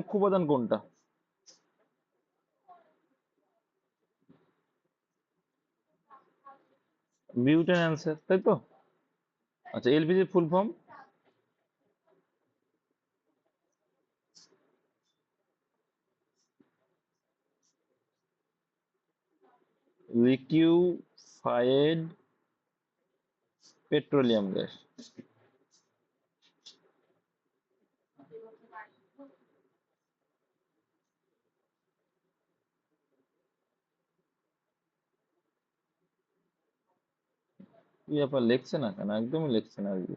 মুখ্য উপাদান কোনটা? বিউটেন অ্যান্সার, তাই তো? আচ্ছা, LPG full form? Liquefied petroleum gas. কি ব্যাপার, লেখছে না কেন? একদমই লেখছে না আজকে।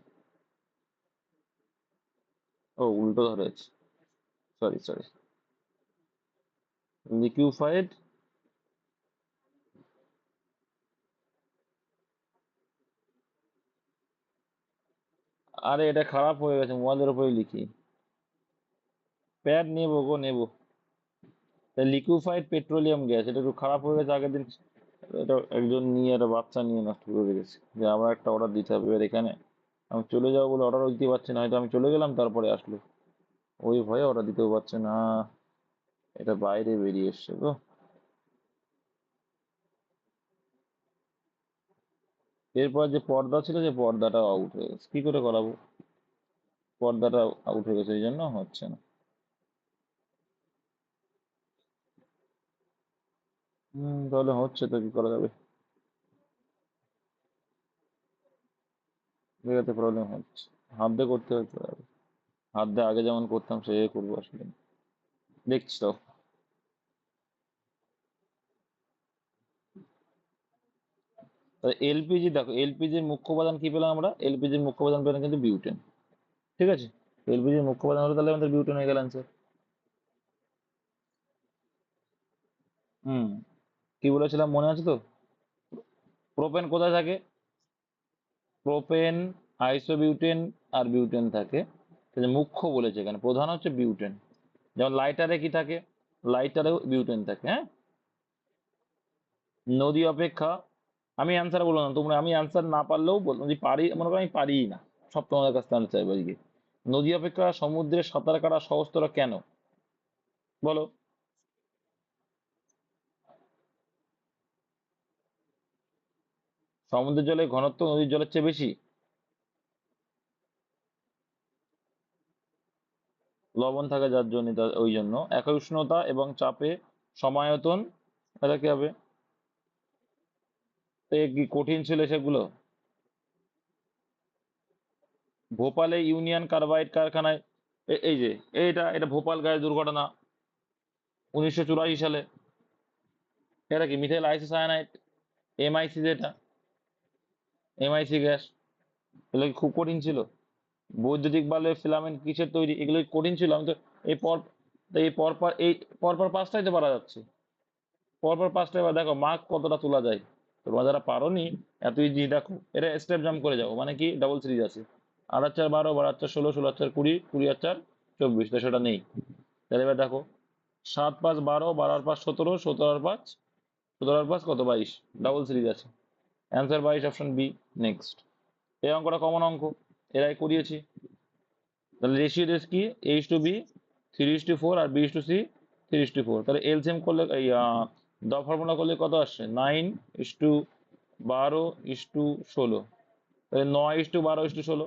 ও, উল্টো ধরেছে। Sorry sorry. লিকুইফাইড। আরে এটা খারাপ হয়ে গেছে, মোবাইলের উপরে লিখি। প্যাড নেবো গো, নেবো। লিকুইফাইড পেট্রোলিয়াম গ্যাস, এটা একটু খারাপ হয়ে গেছে আগের দিন। এটা একজন নিয়ে, একটা বাচ্চা নিয়ে নষ্ট করে গেছে, যে আমার একটা অর্ডার দিতে হবে। এবার এখানে আমি চলে যাবো বলে অর্ডারও দিতে পারছি না, হয়তো আমি চলে গেলাম তারপরে আসলো, ওই ভয়ে অর্ডার দিতেও পারছে না। এটা বাইরে বেরিয়ে এসছে তো। এরপর যে পর্দা ছিল, যে পর্দাটা আউট হয়ে গেছে, কি করে করাবো? পর্দাটা আউট হয়ে গেছে, এই জন্য হচ্ছে না। তাহলে হচ্ছে তো, কি করা যাবে? এটাতে প্রবলেম হচ্ছে। হাত দিয়ে করতে হচ্ছে। হাত দিয়ে আগে যেমন করতাম সেভাবে করবো আসলে। দেখছি তো। এলপিজি দেখো, এলপিজির মুখ্য উপাদান কি পেলাম আমরা? এলপিজির মুখ্য উপাদান পেলাম কিন্তু বিউটেন। ঠিক আছে। এলপিজির মুখ্য উপাদান হলো, তাহলে আমাদের বিউটেন হয়ে গেল অ্যান্সার। হুম। কি বলেছিলাম মনে আছে তো? প্রোপেন কোথায় থাকে? প্রোপেন, আইসোবিউটেন আর বিউটেন থাকে। তাহলে মুখ্য বলেছে, এখানে প্রধান হচ্ছে বিউটেন। যেমন লাইটারে কি থাকে? লাইটারেও বিউটেন থাকে, হ্যাঁ। নদী অপেক্ষা, আমি অ্যান্সার বললাম না তোমরা, আমি অ্যান্সার না পারলেও বল, যদি পারি, মনে করো আমি পারিই না, সব তোমাদের কাছে জানতে চাইবো আজকে। নদী অপেক্ষা সমুদ্রে সাঁতার কাটা সহজতর কেন? বলো। সমুদ্রের জলের ঘনত্ব নদীর জলের চেয়ে বেশি। লবণ থাকে যার জন্য, ওই জন্য একই উষ্ণতা এবং চাপে সমায়তন। এটা কি হবে? তো এ কি কঠিন ছিল সেগুলো? ভোপালে ইউনিয়ন কার্বাইড কারখানায়, এই যে এইটা, এটা ভোপাল গ্যাস দুর্ঘটনা 1984 সালে। এটা কি মিথাইল আইসোসায়ানাইড, এমআইসি, যেটা এমআইসি গ্যাস। এগুলো কি খুব কঠিন ছিল? বৈদ্যুতিক বাল্বের ফিলামেন্ট কিসের তৈরি? এগুলো কি কঠিন ছিল? আমি তো এই পর এই পরপর এই পরপর পাঁচটাই তো পারা যাচ্ছে। পরপর পাঁচটা, এবার দেখো মার্ক কতটা তোলা যায়। তোমরা যারা পারোনি, এত ইজি, দেখো এটা স্টেপ জাম্প করে যাও, মানে কি ডাবল সিরিজ আছে। 8 আর 4 12, 12 আর 4 16, 16 আর 4 20, 20 আর 4 24, তো সেটা নেই। তাহলে এবার দেখো, 7 5 12, 12 আর 5 17, 17 আর 5, 17 আর 5 কত? 22। ডাবল সিরিজ আছে, অ্যান্সার 22, অপশন বি। নেক্সট। এই অঙ্কটা কমন অঙ্ক, এরাই করিয়েছি। তাহলে রেশিও দেশ কি? H/B 3:4 আর B/C 3:4। তাহলে এলসিএম করলে, এই দ ফর্মুলা করলে কত আসছে? 9:12:16। তাহলে 9:12:16।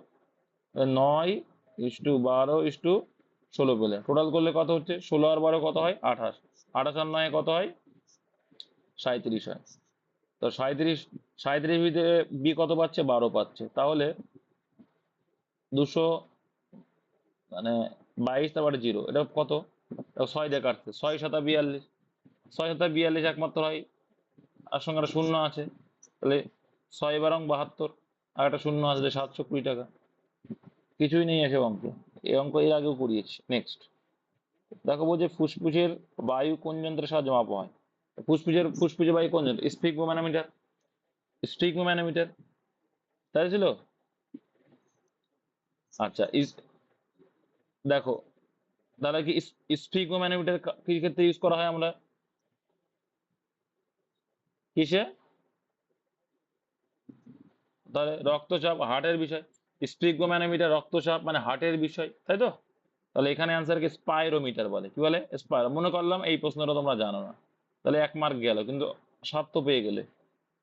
9:12:16 পেলে টোটাল করলে কত হচ্ছে? 16 আর 12 কত হয়? 28। 28 আর 9 কত হয়? 37 হয়। তো 37, 37 ভিতরে বি কত পাচ্ছে? 12 পাচ্ছে। তাহলে 200, মানে 22, তারপরে 0, এটা কত? 6 দিয়ে কাটছে, 6 7 42। 6 7 42 একমাত্র হয়, আর সঙ্গে একটা শূন্য আছে। তাহলে 6 12 72, আর একটা শূন্য আছে, 720 টাকা। কিছুই নেই এসব অঙ্কে। এই অঙ্ক এর আগেও করিয়েছি। নেক্সট। দেখো, বলছে ফুসফুসের বায়ু কোন যন্ত্রের সাহায্যে মাপা হয়? ফুসফুসের বায়ু কোন যন্ত্র? স্ফিগমোম্যানোমিটার। স্ফিগমোম্যানোমিটার, তাই ছিল। আচ্ছা, দেখো, তাহলে কি স্ফিগমোম্যানোমিটার কি ক্ষেত্রে ইউজ করা হয় আমরা? কিসে? তাহলে রক্তচাপ, হার্টের বিষয়। স্ফিগমোম্যানোমিটার রক্তচাপ মানে হার্টের বিষয়, তাই তো? তাহলে এখানে অ্যান্সারকে স্পাইরোমিটার বলে। কি বলে? স্পাইরো। মনে করলাম এই প্রশ্নটা তোমরা জানো না, তাহলে 1 মার্ক গেল, কিন্তু 7 তো পেয়ে গেলে।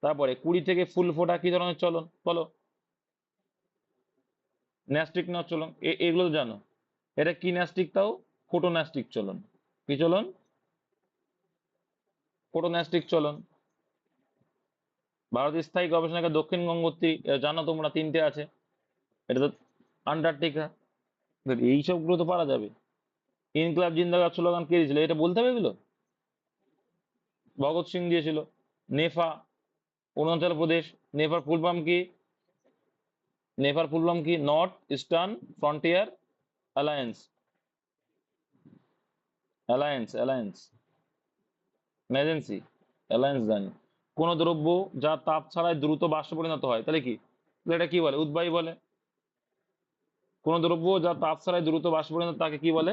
তারপরে 20 থেকে ফুল ফোটা কি ধরনের চলন বলো? ন্যাস্টিক না চলন, এগুলো তো জানো। এটা কি ন্যাস্টিক তাও? ফোটোন্যাস্টিক চলন। কি চলন? ফোটোন্যাস্টিক চলন। ভারতের স্থায়ী গবেষণাগার দক্ষিণ গঙ্গোত্রী, জানো তোমরা 3টে আছে। এটা তো আন্টার্কটিকা। এইসবগুলো তো পারা যাবে। ইনকলাব জিন্দাবাদ স্লোগান কে দিয়েছিল? এটা বলতে হবে এগুলো? ভগৎ সিং দিয়েছিল। নেফা, অরুণাচল প্রদেশ। নেফার ফুল ফর্ম কি? নেফার ফুল ফর্ম কি? North eastern frontier alliance. Alliance, alliance. Agency. Alliance জানি। কোন দ্রব্য যা তাপ ছাড়াই দ্রুত বাষ্পে পরিণত হয়, তাহলে কি? তাহলে এটা কি বলে? উদ্বায়ী বলে। কোন দ্রব্য যা তাপ ছাড়াই দ্রুত বাষ্পে পরিণত তাকে কি বলে?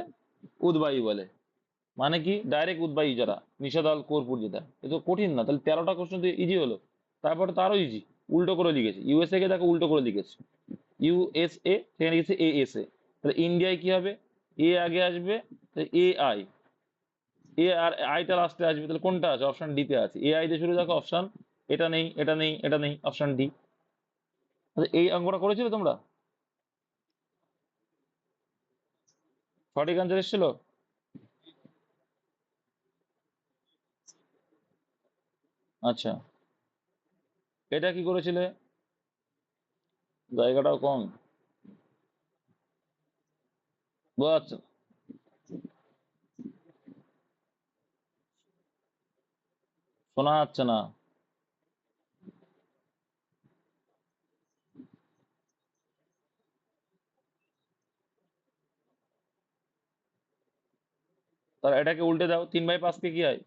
উদ্বায়ী বলে। মানে কি? ডাইরেক্ট উদ্বায়ী যারা, নিষাদল কর্পূর যেটা। এ তো কঠিন না, তাহলে 13টা কোশ্চেন তো ইজি হলো। তারপরে তো আরো ইজি, উল্টো করে লিখেছে। ইউএসএ কে দেখো উল্টো করে লিখেছে। ইউএসএ সেখানে লিখেছে এএসএ। তাহলে ইন্ডিয়ায় কি হবে? এ আগে আসবে, এ আই। এ আর আইটা লাস্টে আসবে, তাহলে কোনটা আছে? অপশন ডি তে আছে। এ আই দিয়ে শুরু, দেখো অপশন। এটা নেই, এটা নেই, এটা নেই, অপশন ডি। এই অঙ্কটা করেছিলে তোমরা? সঠিক আনসার এসেছিল? আচ্ছা, এটা কি করেছিলে? জায়গাটাও কম। আচ্ছা, শোনা যাচ্ছে না। তাহলে এটাকে উল্টে দাও, 3/5 কে কি হয়?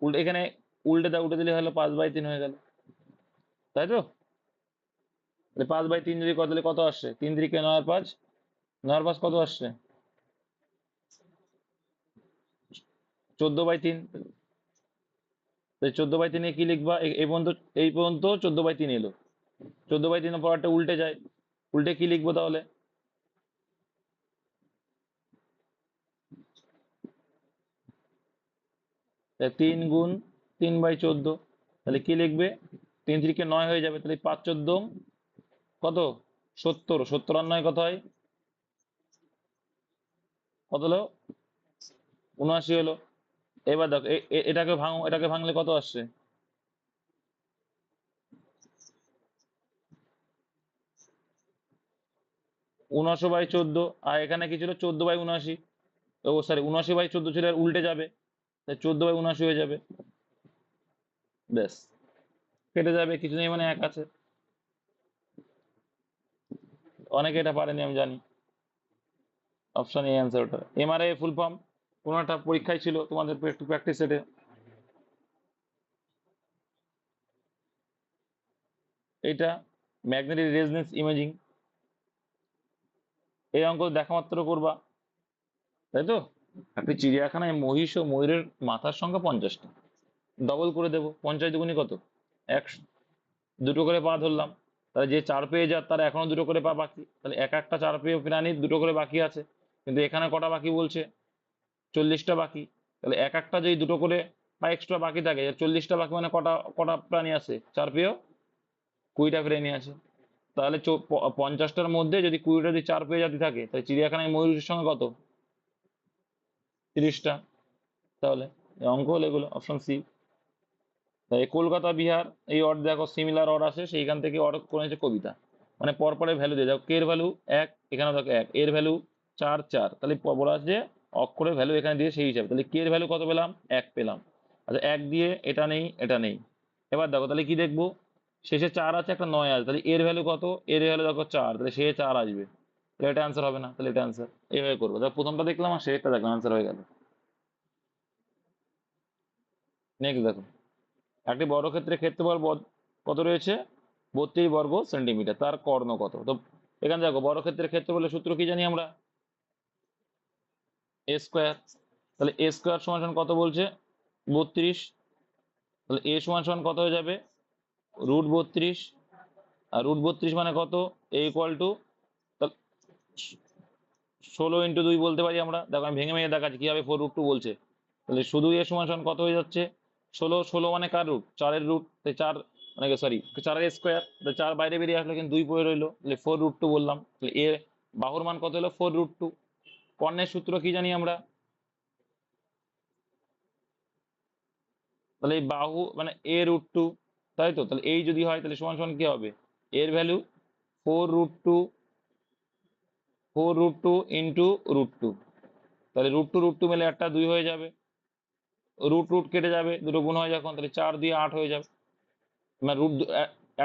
উল্টে এখানে উল্টে দাও, উল্টে দিলে হলো 5/3 হয়ে গেল, তাই তো? 5/3 যদি কত, তাহলে কত আসছে? 3 3 কে 9 আর 5, 9 আর 5 কত আসছে? 14/3। 14/3 কি লিখবা? এই পর্যন্ত 14/3 এলো। 14/3 এর পরটা উল্টে যায়, উল্টে কি লিখবো তাহলে? 3 গুণ 3/14, তাহলে কি লিখবে? 3 3 কে 9 হয়ে যাবে, তাহলে 5 14 কত? 70। 70 আর 9 কত হয়? কত হলো? 79 হলো। এবার দেখো এটাকে ভাঙো, এটাকে ভাঙলে কত আসছে? 79/14। আর এখানে কি ছিল? 14/79। ও সরি, 79/14 ছিল, আর উল্টে যাবে, তাই 14/79 হয়ে যাবে। ব্যাস, কেটে যাবে, কিছু নেই মানে 1 আছে। অনেকে এটা পারেনি আমি জানি। অপশন এ অ্যান্সার ওটা। এমআরআই ফুল ফর্ম কোন একটা পরীক্ষায় ছিল তোমাদের প্র্যাকটিস সেটে। এটা ম্যাগনেটিক রেজোনেন্স ইমেজিং। এই অঙ্ক দেখা মাত্র করবা, তাই তো? একটা চিড়িয়াখানায় মহিষ ও ময়ূরের মাথার সংখ্যা 50টা। ডবল করে দেবো, 50 দুগুণে কত? 100। দুটো করে পা ধরলাম, তাহলে যে 4 পেয়ে যার তার এখনো দুটো করে পা বাকি, তাহলে এক একটা 4 পেয়ে প্রাণীর দুটো করে বাকি আছে। কিন্তু এখানে কটা বাকি বলছে? 40টা বাকি। তাহলে এক একটা যদি দুটো করে পা এক্সট্রা বাকি থাকে, 40টা বাকি মানে কটা কটা প্রাণী আছে? 4 পেয়েও 20টা প্রাণী আছে। তাহলে 50টার মধ্যে যদি 20টা যদি 4 পেয়ে জাতি থাকে, তাহলে চিড়িয়াখানায় ময়ূরের সঙ্গে কত? 30টা। তাহলে এই অঙ্ক হলো এগুলো, অপশন সি। তাই কলকাতা বিহার, এই অর্ড দেখো সিমিলার অর্ড আছে, সেইখান থেকে অর্ড করে নিয়েছে কবিতা। মানে পরপরে ভ্যালু দিয়ে যাও। কে এর ভ্যালু 1, এখানে দেখো 1, এর ভ্যালু 4 4, তাহলে বলা আছে যে অক্ষরের ভ্যালু এখানে দিয়ে সেই হিসাবে, তাহলে কে এর ভ্যালু কত পেলাম? 1 পেলাম। আচ্ছা, 1 দিয়ে এটা নেই, এটা নেই। এবার দেখো তাহলে কি দেখবো? শেষে 4 আছে, একটা 9 আছে, তাহলে এর ভ্যালু কত? এর ভ্যালু দেখো 4, তাহলে সে 4 আসবে, তাহলে এটা অ্যান্সার হবে না, তাহলে এটা অ্যান্সার। এইভাবে করবো, দেখো প্রথমটা দেখলাম আর শেষটা দেখলাম, অ্যান্সার হয়ে গেল। নেক্সট দেখো, একটি বর্গক্ষেত্রের ক্ষেত্রফল কত রয়েছে? 32 বর্গ সেন্টিমিটার। তার কর্ণ কত? তো এখানে দেখো বর্গক্ষেত্রের ক্ষেত্রফলের সূত্র কি জানি আমরা? এ স্কোয়ার। তাহলে এ স্কোয়ার সমান সমান কত বলছে? 32। তাহলে এ সমান সমান কত হয়ে যাবে? √32। আর √32 মানে কত? এ ইকুয়াল টু, 16 × 2 বলতে পারি আমরা। দেখো আমি ভেঙে ভেঙে দেখাচ্ছি কিভাবে 4√2 বলছে। তাহলে শুধু এ সমান সমান কত হয়ে যাচ্ছে? 16, 16 মানে কার রুট? 4-এর রুট, 4 মানে সরি 4-এর স্কোয়ার, 4 বাইরে বেরিয়ে আসলো কিন্তু 2 পড়ে রইলো, তাহলে 4√2 বললাম। তাহলে এর বাহুর মান কত হলো? 4√2। কর্ণের সূত্র কি জানি আমরা? তাহলে এই বাহু মানে a√2, তাই তো? তাহলে এই যদি হয় তাহলে সমান সমান কি হবে? এর ভ্যালু 4√2, 4√2 ইন্টু √2। তাহলে √2 মিলে একটা 2 হয়ে যাবে, রুট রুট কেটে যাবে, দুটো গুণ হয় যখন, তাহলে 4 দিয়ে 8 হয়ে যাবে। মানে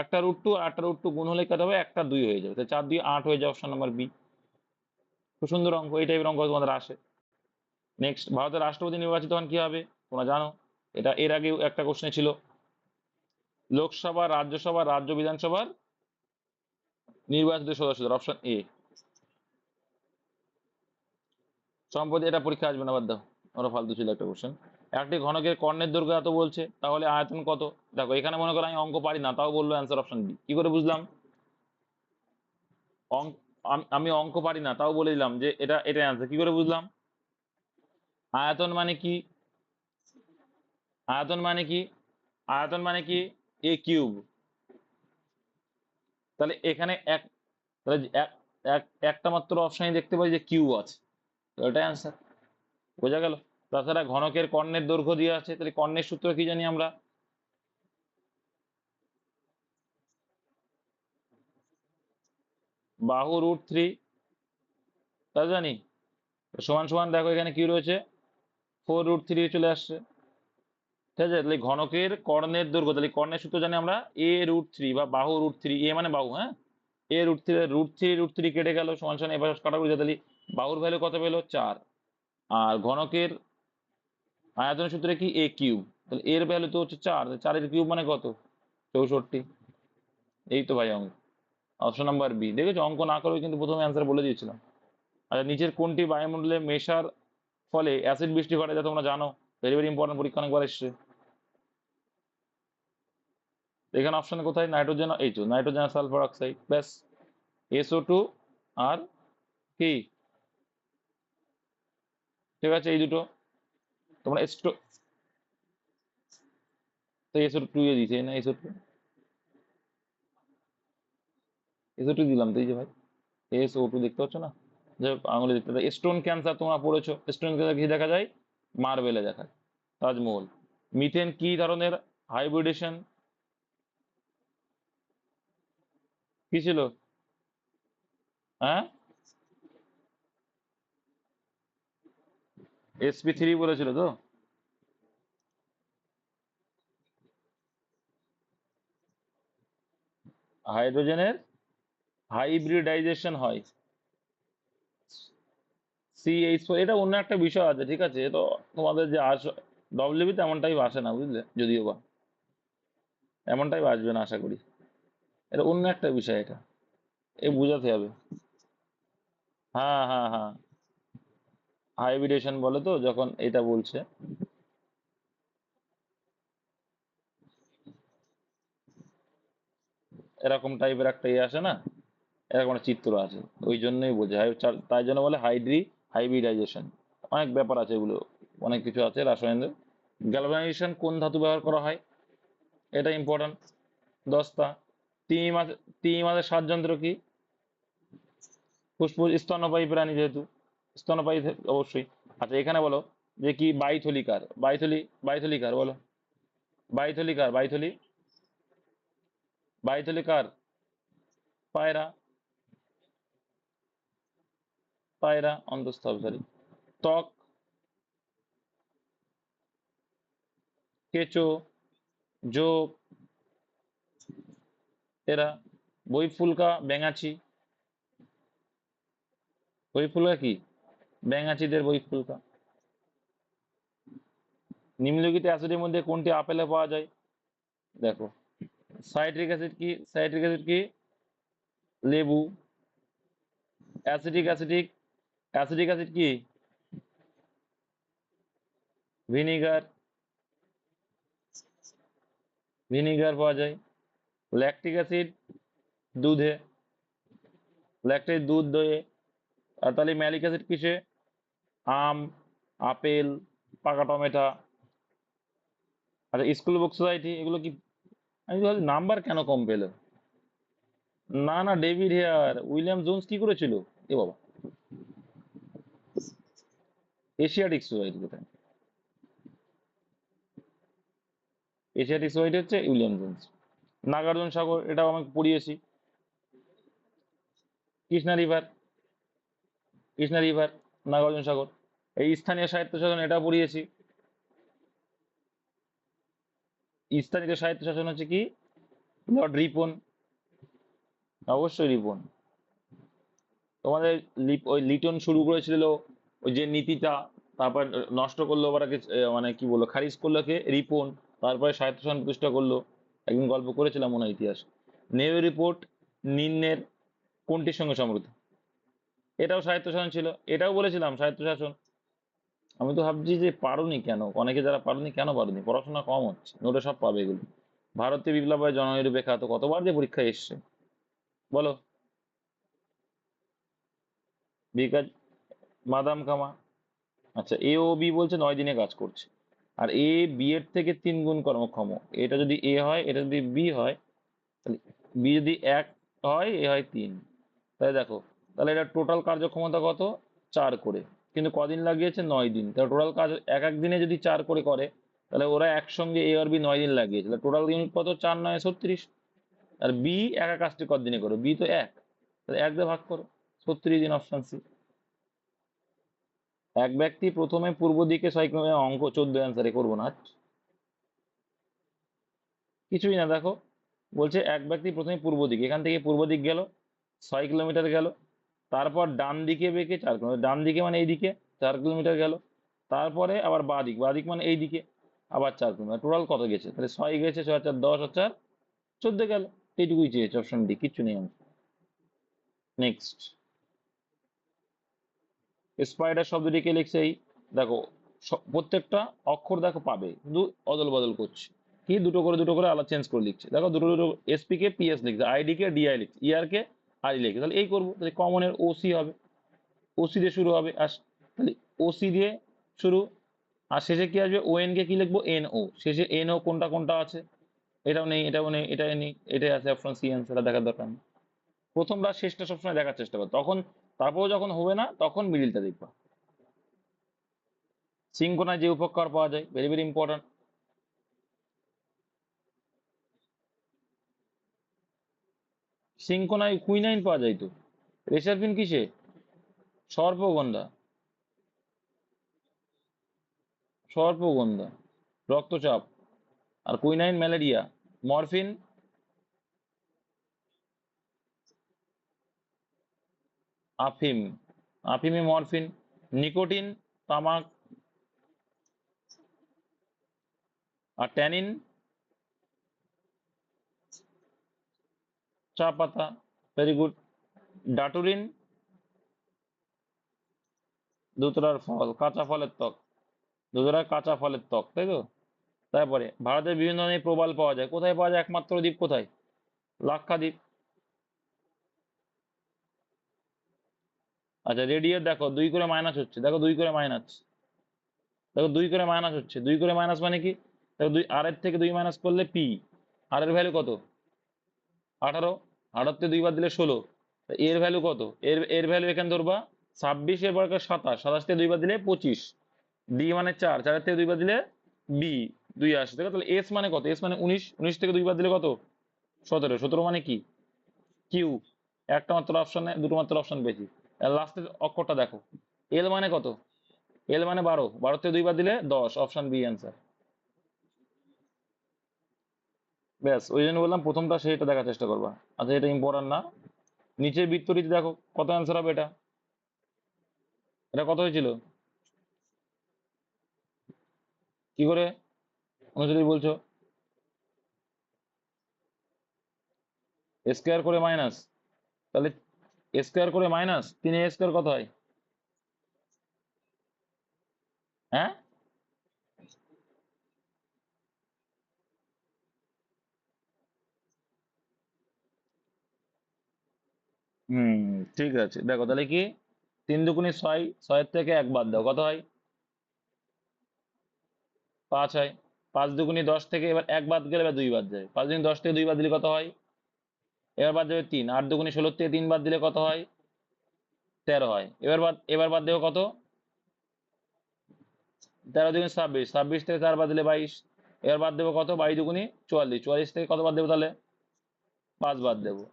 একটা √2 আর একটা √2 গুণ হলে কত হবে? একটা 2 হয়ে যাবে, তাহলে 4 দিয়ে 8 হয়ে যাবে, অপশন নাম্বার বি। খুব সুন্দর অঙ্ক, এই টাইপের অঙ্ক তোমাদের আসে। নেক্সট, ভারতের রাষ্ট্রপতি নির্বাচিত হন কি হবে? তোমরা জানো, এটা এর আগেও একটা কোশ্চেন ছিল। লোকসভা, রাজ্যসভা, রাজ্য বিধানসভার নির্বাচিত সদস্যদের, অপশন এ। সম্প্রতি এটা পরীক্ষা আসবে না, বাদ দাও, ওরা ফালতু ছিল একটা কোশ্চেন। একটি ঘনকের কর্ণের দৈর্ঘ্য এত বলছে, তাহলে আয়তন কত? দেখো এখানে মনে করো আমি অঙ্ক পারি না, তাও বললো অ্যান্সার অপশন বি। কি করে বুঝলাম? আমি অঙ্ক পারি না তাও বলে দিলাম যে এটা এটা অ্যান্সার। কি করে বুঝলাম? আয়তন মানে কি? আয়তন মানে কি? আয়তন মানে কি? a³ তাহলে এখানে তাহলে একটা মাত্র অপশনে দেখতে পাই যে কিউ আছে, তো এটা অ্যান্সার। বোঝা গেল? তাছাড়া ঘনকের কর্ণের দৈর্ঘ্য দিয়ে আছে, তাহলে কর্ণের সূত্র কি জানি আমরা? বাহু √3, তা জানি। সমান সমান দেখো এখানে কি রয়েছে? 4√3 চলে আসছে, ঠিক আছে? তাহলে ঘনকের কর্ণের দৈর্ঘ্য, তাহলে কর্ণের সূত্র জানি আমরা a√3 বা বাহু √3, এ মানে বাহু, হ্যাঁ, a√3 কেটে গেল, সমান সমান এবার কাটা বুঝে, তাহলে বাহুর ভ্যালু কত পেলো? 4। আর ঘনকের আয়তনের সূত্রে কি? a³, তাহলে এর ভ্যালু তো হচ্ছে 4, 4-এর কিউব মানে কত? 64। এই তো ভাই অঙ্ক, অপশন নাম্বার বি। দেখেছো, অঙ্ক না করেও কিন্তু প্রথমে অ্যান্সার বলে দিয়েছিলাম। আচ্ছা, নিচের কোনটি বায়ুমণ্ডলে মেশার ফলে অ্যাসিড বৃষ্টি ঘটে, যা তোমরা জানো, ভেরি ভেরি ইম্পর্টেন্ট, পরীক্ষা অনেকবার এসছে। এখানে অপশনে কোথায়? নাইট্রোজেন, এই তো নাইট্রোজেন আর সালফার অক্সাইড, ব্যাস। SO2 আর কি, ঠিক আছে, এই দুটো তোমরা তো SO2 এ দিছে না, SO2 দিলাম তো, এই যে ভাই SO2 দেখতে পাচ্ছ না, যাই হোক আঙুলে দেখতে পাচ্ছ। স্টোন ক্যান্সার তোমরা পড়েছো, স্টোন ক্যান্সার কি দেখা যায়? মার্বেলে দেখা যায়, তাজমহল। মিথেন কি ধরনের হাইব্রিডেশন? কি ছিল? হ্যাঁ, sp3 বলেছিল তো। হাইড্রোজেনের হাইব্রিডাইজেশন হয় CH4, এটা অন্য একটা বিষয় আছে, ঠিক আছে? তো তোমাদের যে ডব্লিউবি তে এমন টাইপ আসে না, বুঝলে, যদিও বা এমন টাইপ আসবে না আশা করি, এটা অন্য একটা বিষয়, এটা এ বুঝাতে হবে। হ্যাঁ হ্যাঁ হ্যাঁ, হাইব্রিডেশন বলে তো যখন এটা বলছে। এরকম টাইপের একটা ইয়ে আসে না, এরকম একটা চিত্র আছে, ওই জন্যই বোঝে তাই জন্য বলে হাইব্রিডাইজেশন। অনেক ব্যাপার আছে এগুলো, অনেক কিছু আছে রাসায়নিক। গ্যালভানাইজেশন কোন ধাতু ব্যবহার করা হয়? এটা ইম্পর্টেন্ট। দস্তা। তিমি মাছ, তিমি মাছের শ্বাসযন্ত্র কি? ফুসফুস। স্তন্যপায়ী প্রাণী যেহেতু, স্তন্যপায়ী অবশ্যই। আচ্ছা এখানে বলো যে কি বাইথলিকার, বাইথলিকার বলো, বাইথলি, বাইথলিকার। পায়রা, পায়রা অন্তঃস্থ, সরি। ত্বক, কেঁচো, জোক, এরা। বইফুলকা, ব্যাঙাচি। বইফুলকা কি? ব্যাঙাচিদের বইফুলকা। নিম্নলিখিত অ্যাসিডের মধ্যে কোনটি আপেলে পাওয়া যায়? দেখো, সাইট্রিক অ্যাসিড কি? সাইট্রিক অ্যাসিড কি? লেবু। অ্যাসিডিক অ্যাসিডিক অ্যাসিড কি? ভিনিগার, ভিনিগার পাওয়া যায়। ল্যাকটিক অ্যাসিড দুধে, ল্যাকটিক দুধ, দইয়ে। আর তাহলে ম্যালিক অ্যাসিড কিসে? আম, আপেল, পাকা টমেটো। আচ্ছা, স্কুল বুক সোসাইটি এগুলো কি? আমি ভাবছি নাম্বার কেন কম পেলো। না না, ডেভিড হেয়ার, উইলিয়াম জোন্স কি করেছিল? এ বাবা, এশিয়াটিক সোসাইটি কোথায়? এশিয়াটিক সোসাইটি হচ্ছে উইলিয়াম জোন্স। নাগার্জুন সাগর, এটাও আমি পড়িয়েছি। কৃষ্ণা রিভার, কৃষ্ণা রিভার, নাগার্জুন সাগর। এই স্থানীয় সাহিত্য শাসন, এটা পড়িয়েছি। স্থানীয় সাহিত্য শাসন হচ্ছে কি? লর্ড রিপন। অবশ্যই রিপন। তোমাদের ওই লিটন শুরু করেছিল ওই যে নীতিটা, তারপর নষ্ট করলো ওরাকে, মানে কি বললো, খারিজ করলো কে? রিপন। তারপরে সাহিত্য শাসন প্রতিষ্ঠা করলো। একদিন গল্প করেছিলাম মনে হয় ইতিহাস। নেহেরু রিপোর্ট নিম্নের কোনটির সঙ্গে সমৃদ্ধ? এটাও সাহিত্য শাসন ছিল, এটাও বলেছিলাম সাহিত্য শাসন। আমি তো ভাবছি যে পারোনি কেন, অনেকে যারা পারোনি কেন পারোনি, পড়াশোনা কম হচ্ছে, নোটে সব পাবে এগুলো। ভারতীয় বিপ্লবের জননেরু বেখা তো কতবার যে পরীক্ষায় এসছে, বলো। বিকাশ, মাদাম কামা। আচ্ছা, এ ও বি বলছে 9 দিনে কাজ করছে। আর এ বি এর থেকে 3 গুণ কর্মক্ষম। এটা যদি এ হয়, এটা যদি বি হয়, তাহলে বি যদি 1 হয়, এ হয় 3। তাই দেখো, তাহলে এটা টোটাল কার্যক্ষমতা কত? 4 করে। কিন্তু কদিন লাগিয়েছে? 9 দিন। তাহলে টোটাল কাজ এক এক দিনে যদি 4 করে করে, তাহলে ওরা একসঙ্গে এ আর বি 9 দিন লাগিয়েছে, তাহলে টোটাল ইউনিট কত? 4 9 36। আর বি একা কাজটি কতদিনে করো? বি তো 1, তাহলে 1 দিয়ে ভাগ করো। 36 দিন, অপশন সি। এক ব্যক্তি প্রথমে পূর্ব দিকে সাইক্লোনে, অঙ্ক 14 অ্যান্সারে করবো না। কিছুই না, দেখো বলছে এক ব্যক্তি প্রথমে পূর্ব দিকে, এখান থেকে পূর্ব দিক গেল 6 কিলোমিটার গেল। তারপর ডান দিকে বেঁকে 4 কিলোমিটার, ডান দিকে মানে এইদিকে 4 কিলোমিটার গেল। তারপরে আবার বাঁ দিক, বাঁ দিক মানে এইদিকে আবার 4 কিলোমিটার। টোটাল কত গেছে? তাহলে 6 গেছে, 6 আর 4 10 আর 4 14 গেল। এইটুকুই চেয়েছে, অপশন ডি, কিচ্ছু নেই। নেক্সট, স্পাইডার শব্দটিকে লিখছে এই, দেখো প্রত্যেকটা অক্ষর দেখো পাবে, শুধু অদল বদল করছে। কি দুটো করে দুটো করে আলাদা চেঞ্জ করে লিখছে, দেখো দুটো দুটো। এসপি কে পিএস লিখছে, আইডি কে ডিআই লিখছে, ইয়ার কে আই লিখছে। তাহলে এই করবো, তাহলে কমনের ওসি হবে, ওসি দিয়ে শুরু হবে। আর তাহলে ওসি দিয়ে শুরু, আর শেষে কি আসবে? ওএন কে কি লিখবো? N O. শেষে এন ও কোনটা কোনটা আছে? এটাও নেই, এটাও নেই, এটাই নেই, এটাই আছে, অপশন সি অ্যান্সারটা দেখার দরকার নেই। প্রথমটা শেষটা সবসময় দেখার চেষ্টা করো, তখন তারপরে যখন হবে না তখন মিডিলটা দেখবা। সিঙ্কোনায় যে উপকার পাওয়া যায়, ভেরি ভেরি ইম্পর্টেন্ট। সিঙ্কোনায় কুইনাইন পাওয়া যায় তো। রেসারপিন কিসে? সর্পগন্ধা, সর্পগন্ধা রক্তচাপ। আর কুইনাইন ম্যালেরিয়া। মরফিন, আফিম, আফিমে মরফিন। নিকোটিন, তামাক। আর ট্যানিন, চা পাতা। Very good. ডাটুরিন, ধুতরার ফল, কাঁচা ফলের ত্বক। ধুতরার কাঁচা ফলের ত্বক, তাই তো। তারপরে ভারতের বিভিন্ন ধরনের প্রবাল পাওয়া যায়, কোথায় পাওয়া যায়? একমাত্র দ্বীপ কোথায়? লাক্ষাদ্বীপ। আচ্ছা, রেডিয়ের দেখো 2 করে মাইনাস হচ্ছে, দেখো 2 করে মাইনাস, দেখো 2 করে মাইনাস হচ্ছে। 2 করে মাইনাস মানে কি? দেখো 2 আর এর থেকে 2 মাইনাস করলে পি। আর এর ভ্যালু কত? 18। 18 তে 2 বার দিলে 16। এর ভ্যালু কত? এর এর ভ্যালু এখানে ধরবা 26, এর পর 27, 27 থেকে 2 বার দিলে 25। ডি মানে 4, 4 থেকে 2 বার দিলে বি 2 আসে, দেখো। তাহলে এস মানে কত? এস মানে 19, 19 থেকে 2 বার দিলে কত? 17, 17 মানে কি? কিউ। একটা মাত্র অপশনে দুটো মাত্র অপশন বেশি। লাস্টের অক্ষরটা দেখো, এল মানে কত? এল মানে 12, 12 থেকে 2 বার দিলে 10, অপশন বি অ্যান্সার। ব্যাস, ওই জন্য বললাম প্রথমটা সেটা দেখার চেষ্টা করবা। আচ্ছা, এটা ইম্পর্টেন্ট না। নিচের বৃত্তটিতে দেখো কত অ্যান্সার হবে এটা। এটা কত হয়েছিল? কি করে 39 বলছো? স্কোয়ার করে মাইনাস, তাহলে স্কোয়ার করে মাইনাস 3 স্কোয়ার কত হয়? হ্যাঁ, হুম, ঠিক আছে। দেখো তাহলে কি, তিন দুগুণে ছয়, ছয়ের থেকে এক বাদ দাও, কত হয়? 5 হয়। 5 দুগুণে 10 থেকে এবার এক বাদ গেলে এবার 2 বাদ যায়, 5 দুগুণে 10 থেকে 2 বাদ দিলে কত হয়? এবার বাদ যাবে 3। 8 দুগুণে 16 থেকে 3 বাদ দিলে কত হয়? 13 হয়। এবার বাদ দেবো কত? 13 দুগুণে 26, 26 থেকে 4 বাদ দিলে 22। এবার বাদ দেবো কত? 22 দুগুণে 44, 44 থেকে কত বাদ দেবো তাহলে? 5 বাদ দেবো।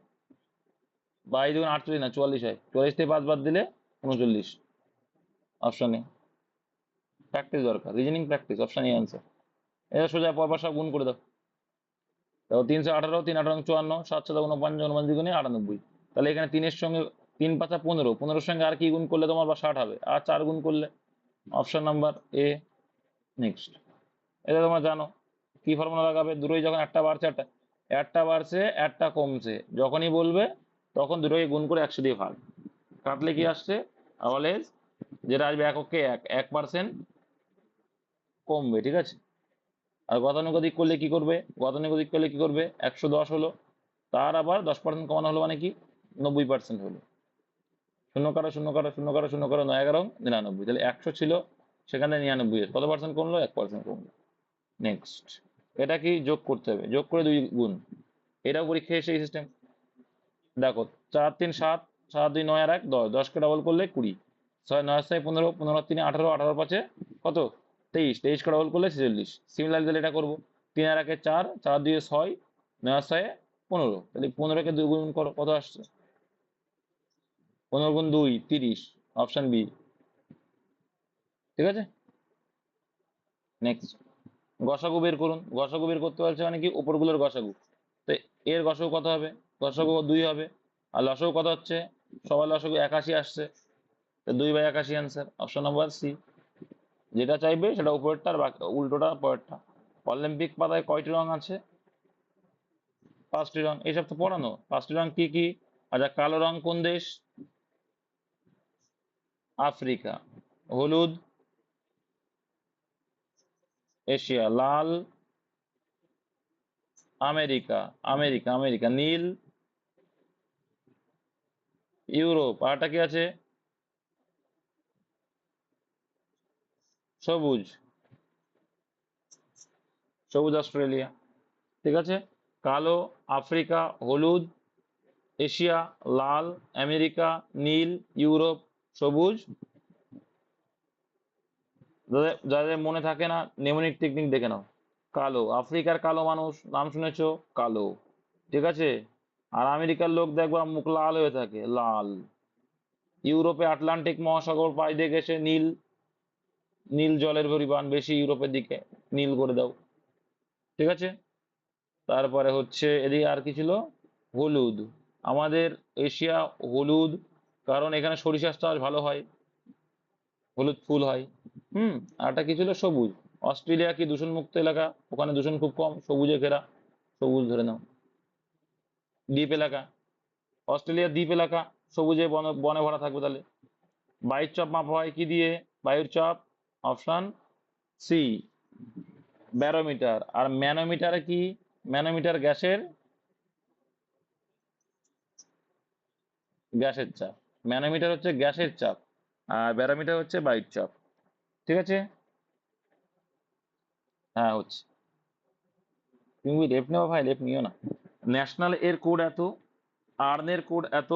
22 দুগুণে 48 না 44 হয়, 44 থেকে 5 বাদ দিলে 39। Option A. প্র্যাকটিস দরকার, reasoning practice, option A answer. এটা সোজা পরপর সব গুণ করে দাও। দেখো 318, 3 18 54, 7 7 49, 49 দুগুণে 98। তাহলে এখানে 3-এর সঙ্গে 3 5 15, 15-র সঙ্গে আর কি গুণ করলে তোমার বা 60 হবে? আর 4 গুণ করলে। Option number A. নেক্সট, এটা তোমরা জানো। কি ফর্মুলা লাগাবে? দুটোই যখন একটা বাড়ছে একটা বাড়ছে একটা কমছে, যখনই বলবে তখন দুটোকে গুণ করে 100 দিয়ে ভাগ। কাটলে কি আসছে? অলওয়েজ যেটা আসবে এককে 1% কমবে, ঠিক আছে? আর গতানুগতিক করলে কি করবে? গতানুগতিক করলে কি করবে? 110 হলো, তার আবার 10% কমানো হলো মানে কি? 90% হলো। শূন্য কাটো, শূন্য কাটো, শূন্য কাটো, শূন্য কাটো, 9 11 99। তাহলে 100 ছিল, সেখানে 99 কত পার্সেন্ট কমলো? 1% কমলো। নেক্সট, এটা কি যোগ করতে হবে, যোগ করে 2 গুণ। এটাও পরীক্ষায় এসে সিস্টেম। দেখো 4 3 7, 7 2 9 আর 1 10, 10 কে ডবল করলে 20, 6 9 6 15, 15 3 18, 18 5 কত? 23, 23 কে ডবল করলে 46। সিমিলার দিলে এটা করবো। 3 আর 1 4, 4 2 6, 9 6 15। তাহলে 15 কে 2 গুণ করো, কত আসছে? 15 গুণ 2 30। অপশন বি, ঠিক আছে? নেক্সট, গসাগু বের করুন। গসাগু বের করতে বলছে মানে কি? উপরগুলোর গসাগু। তো এর গসাগু কত হবে? গসাগু 2 হবে। আর লসাগু কত হচ্ছে? সবার লসাগু 81 আসছে, তো 2/81 অ্যান্সার। Option number C. যেটা চাইবে সেটা উপরেরটা আর বাকি উল্টোটা পরেরটা। অলিম্পিক পাতায় কয়টি রং আছে? 5টি রং। এইসব তো পড়ানো। 5টি রং কি কি? আচ্ছা, কালো রং কোন দেশ? আফ্রিকা। হলুদ এশিয়া। লাল আমেরিকা। America America. নীল ইউরোপ। আরটা কি আছে? সবুজ। সবুজ অস্ট্রেলিয়া, ঠিক আছে? কালো আফ্রিকা, হলুদ এশিয়া, লাল আমেরিকা, নীল ইউরোপ, সবুজ। যাদের যাদের মনে থাকে না, নেমোনিক টেকনিক দেখে নাও। কালো, আফ্রিকার কালো মানুষ নাম শুনেছো? কালো, ঠিক আছে? আর আমেরিকার লোক দেখবা মুখ লাল হয়ে থাকে, লাল। ইউরোপে আটলান্টিক মহাসাগর পাড়ি দিয়ে গেছে, নীল। নীল জলের পরিমাণ বেশি ইউরোপের দিকে, নীল করে দাও, ঠিক আছে? তারপরে হচ্ছে এদিকে আর কি ছিল? হলুদ। আমাদের এশিয়া হলুদ, কারণ এখানে সরিষার চাষ ভালো হয়, হলুদ ফুল হয়। আরটা কি ছিল? সবুজ। অস্ট্রেলিয়া কি দূষণ মুক্ত এলাকা? ওখানে দূষণ খুব কম, সবুজে ঘেরা, সবুজ ধরে নাও। দ্বীপ এলাকা, অস্ট্রেলিয়ার দ্বীপ এলাকা, সবুজে বনে বনে ভরা থাকবে। তাহলে বায়ুর চাপ মাপা হয় কি দিয়ে? বায়ুর চাপ, অপশন সি, ব্যারোমিটার। আর ম্যানোমিটার কি? ম্যানোমিটার গ্যাসের, গ্যাসের চাপ। ম্যানোমিটার হচ্ছে গ্যাসের চাপ, আর ব্যারোমিটার হচ্ছে বায়ুর চাপ, ঠিক আছে? হ্যাঁ হচ্ছে। তুমি লেপ নেওয়া ভাই, লেপ নিও না। ন্যাশনাল এর কোড এত, আর্নের কোড এত।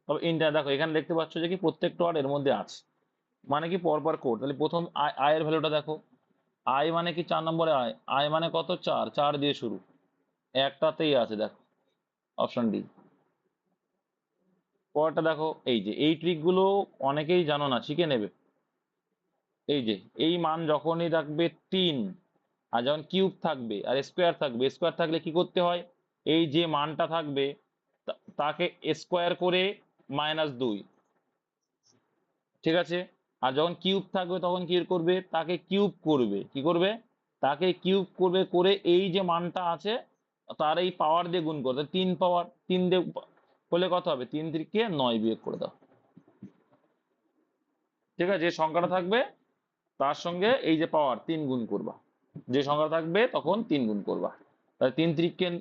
তবে ইন্টার দেখো এখানে দেখতে পাচ্ছ যে কি প্রত্যেকটা ওয়ার্ড এর মধ্যে আছে, মানে কি পরপর কোড। তাহলে প্রথম আয়ের ভ্যালুটা দেখো। আয় মানে কি? 4 নম্বরে আয়। আয় মানে কত? 4, 4 দিয়ে শুরু, একটাতেই আছে দেখো, অপশন ডি। পরেরটা দেখো, এই যে এই ট্রিক গুলো অনেকেই জানো না, শিখে নেবে। এই যে এই মান যখনই থাকবে 3, আর যখন কিউব থাকবে আর স্কোয়ার থাকবে, স্কোয়ার থাকলে কি করতে হয়? এই যে মানটা থাকবে তাকে স্কোয়ার করে -2, ঠিক আছে? আর যখন কিউব থাকবে তখন কি করবে? তাকে কিউব করবে। কি করবে? তাকে কিউব করবে, করে এই যে মানটা আছে তার এই পাওয়ার দিয়ে গুণ করবে। 3 পাওয়ার 3 দিয়ে করলে কত হবে? 3 থেকে 9 বিয়োগ করে দাও, ঠিক আছে? যে সংখ্যাটা থাকবে তার সঙ্গে এই যে পাওয়ার 3 গুণ করবা। যে সংখ্যা থাকবে তখন 3 গুণ করবা। তাহলে 3 3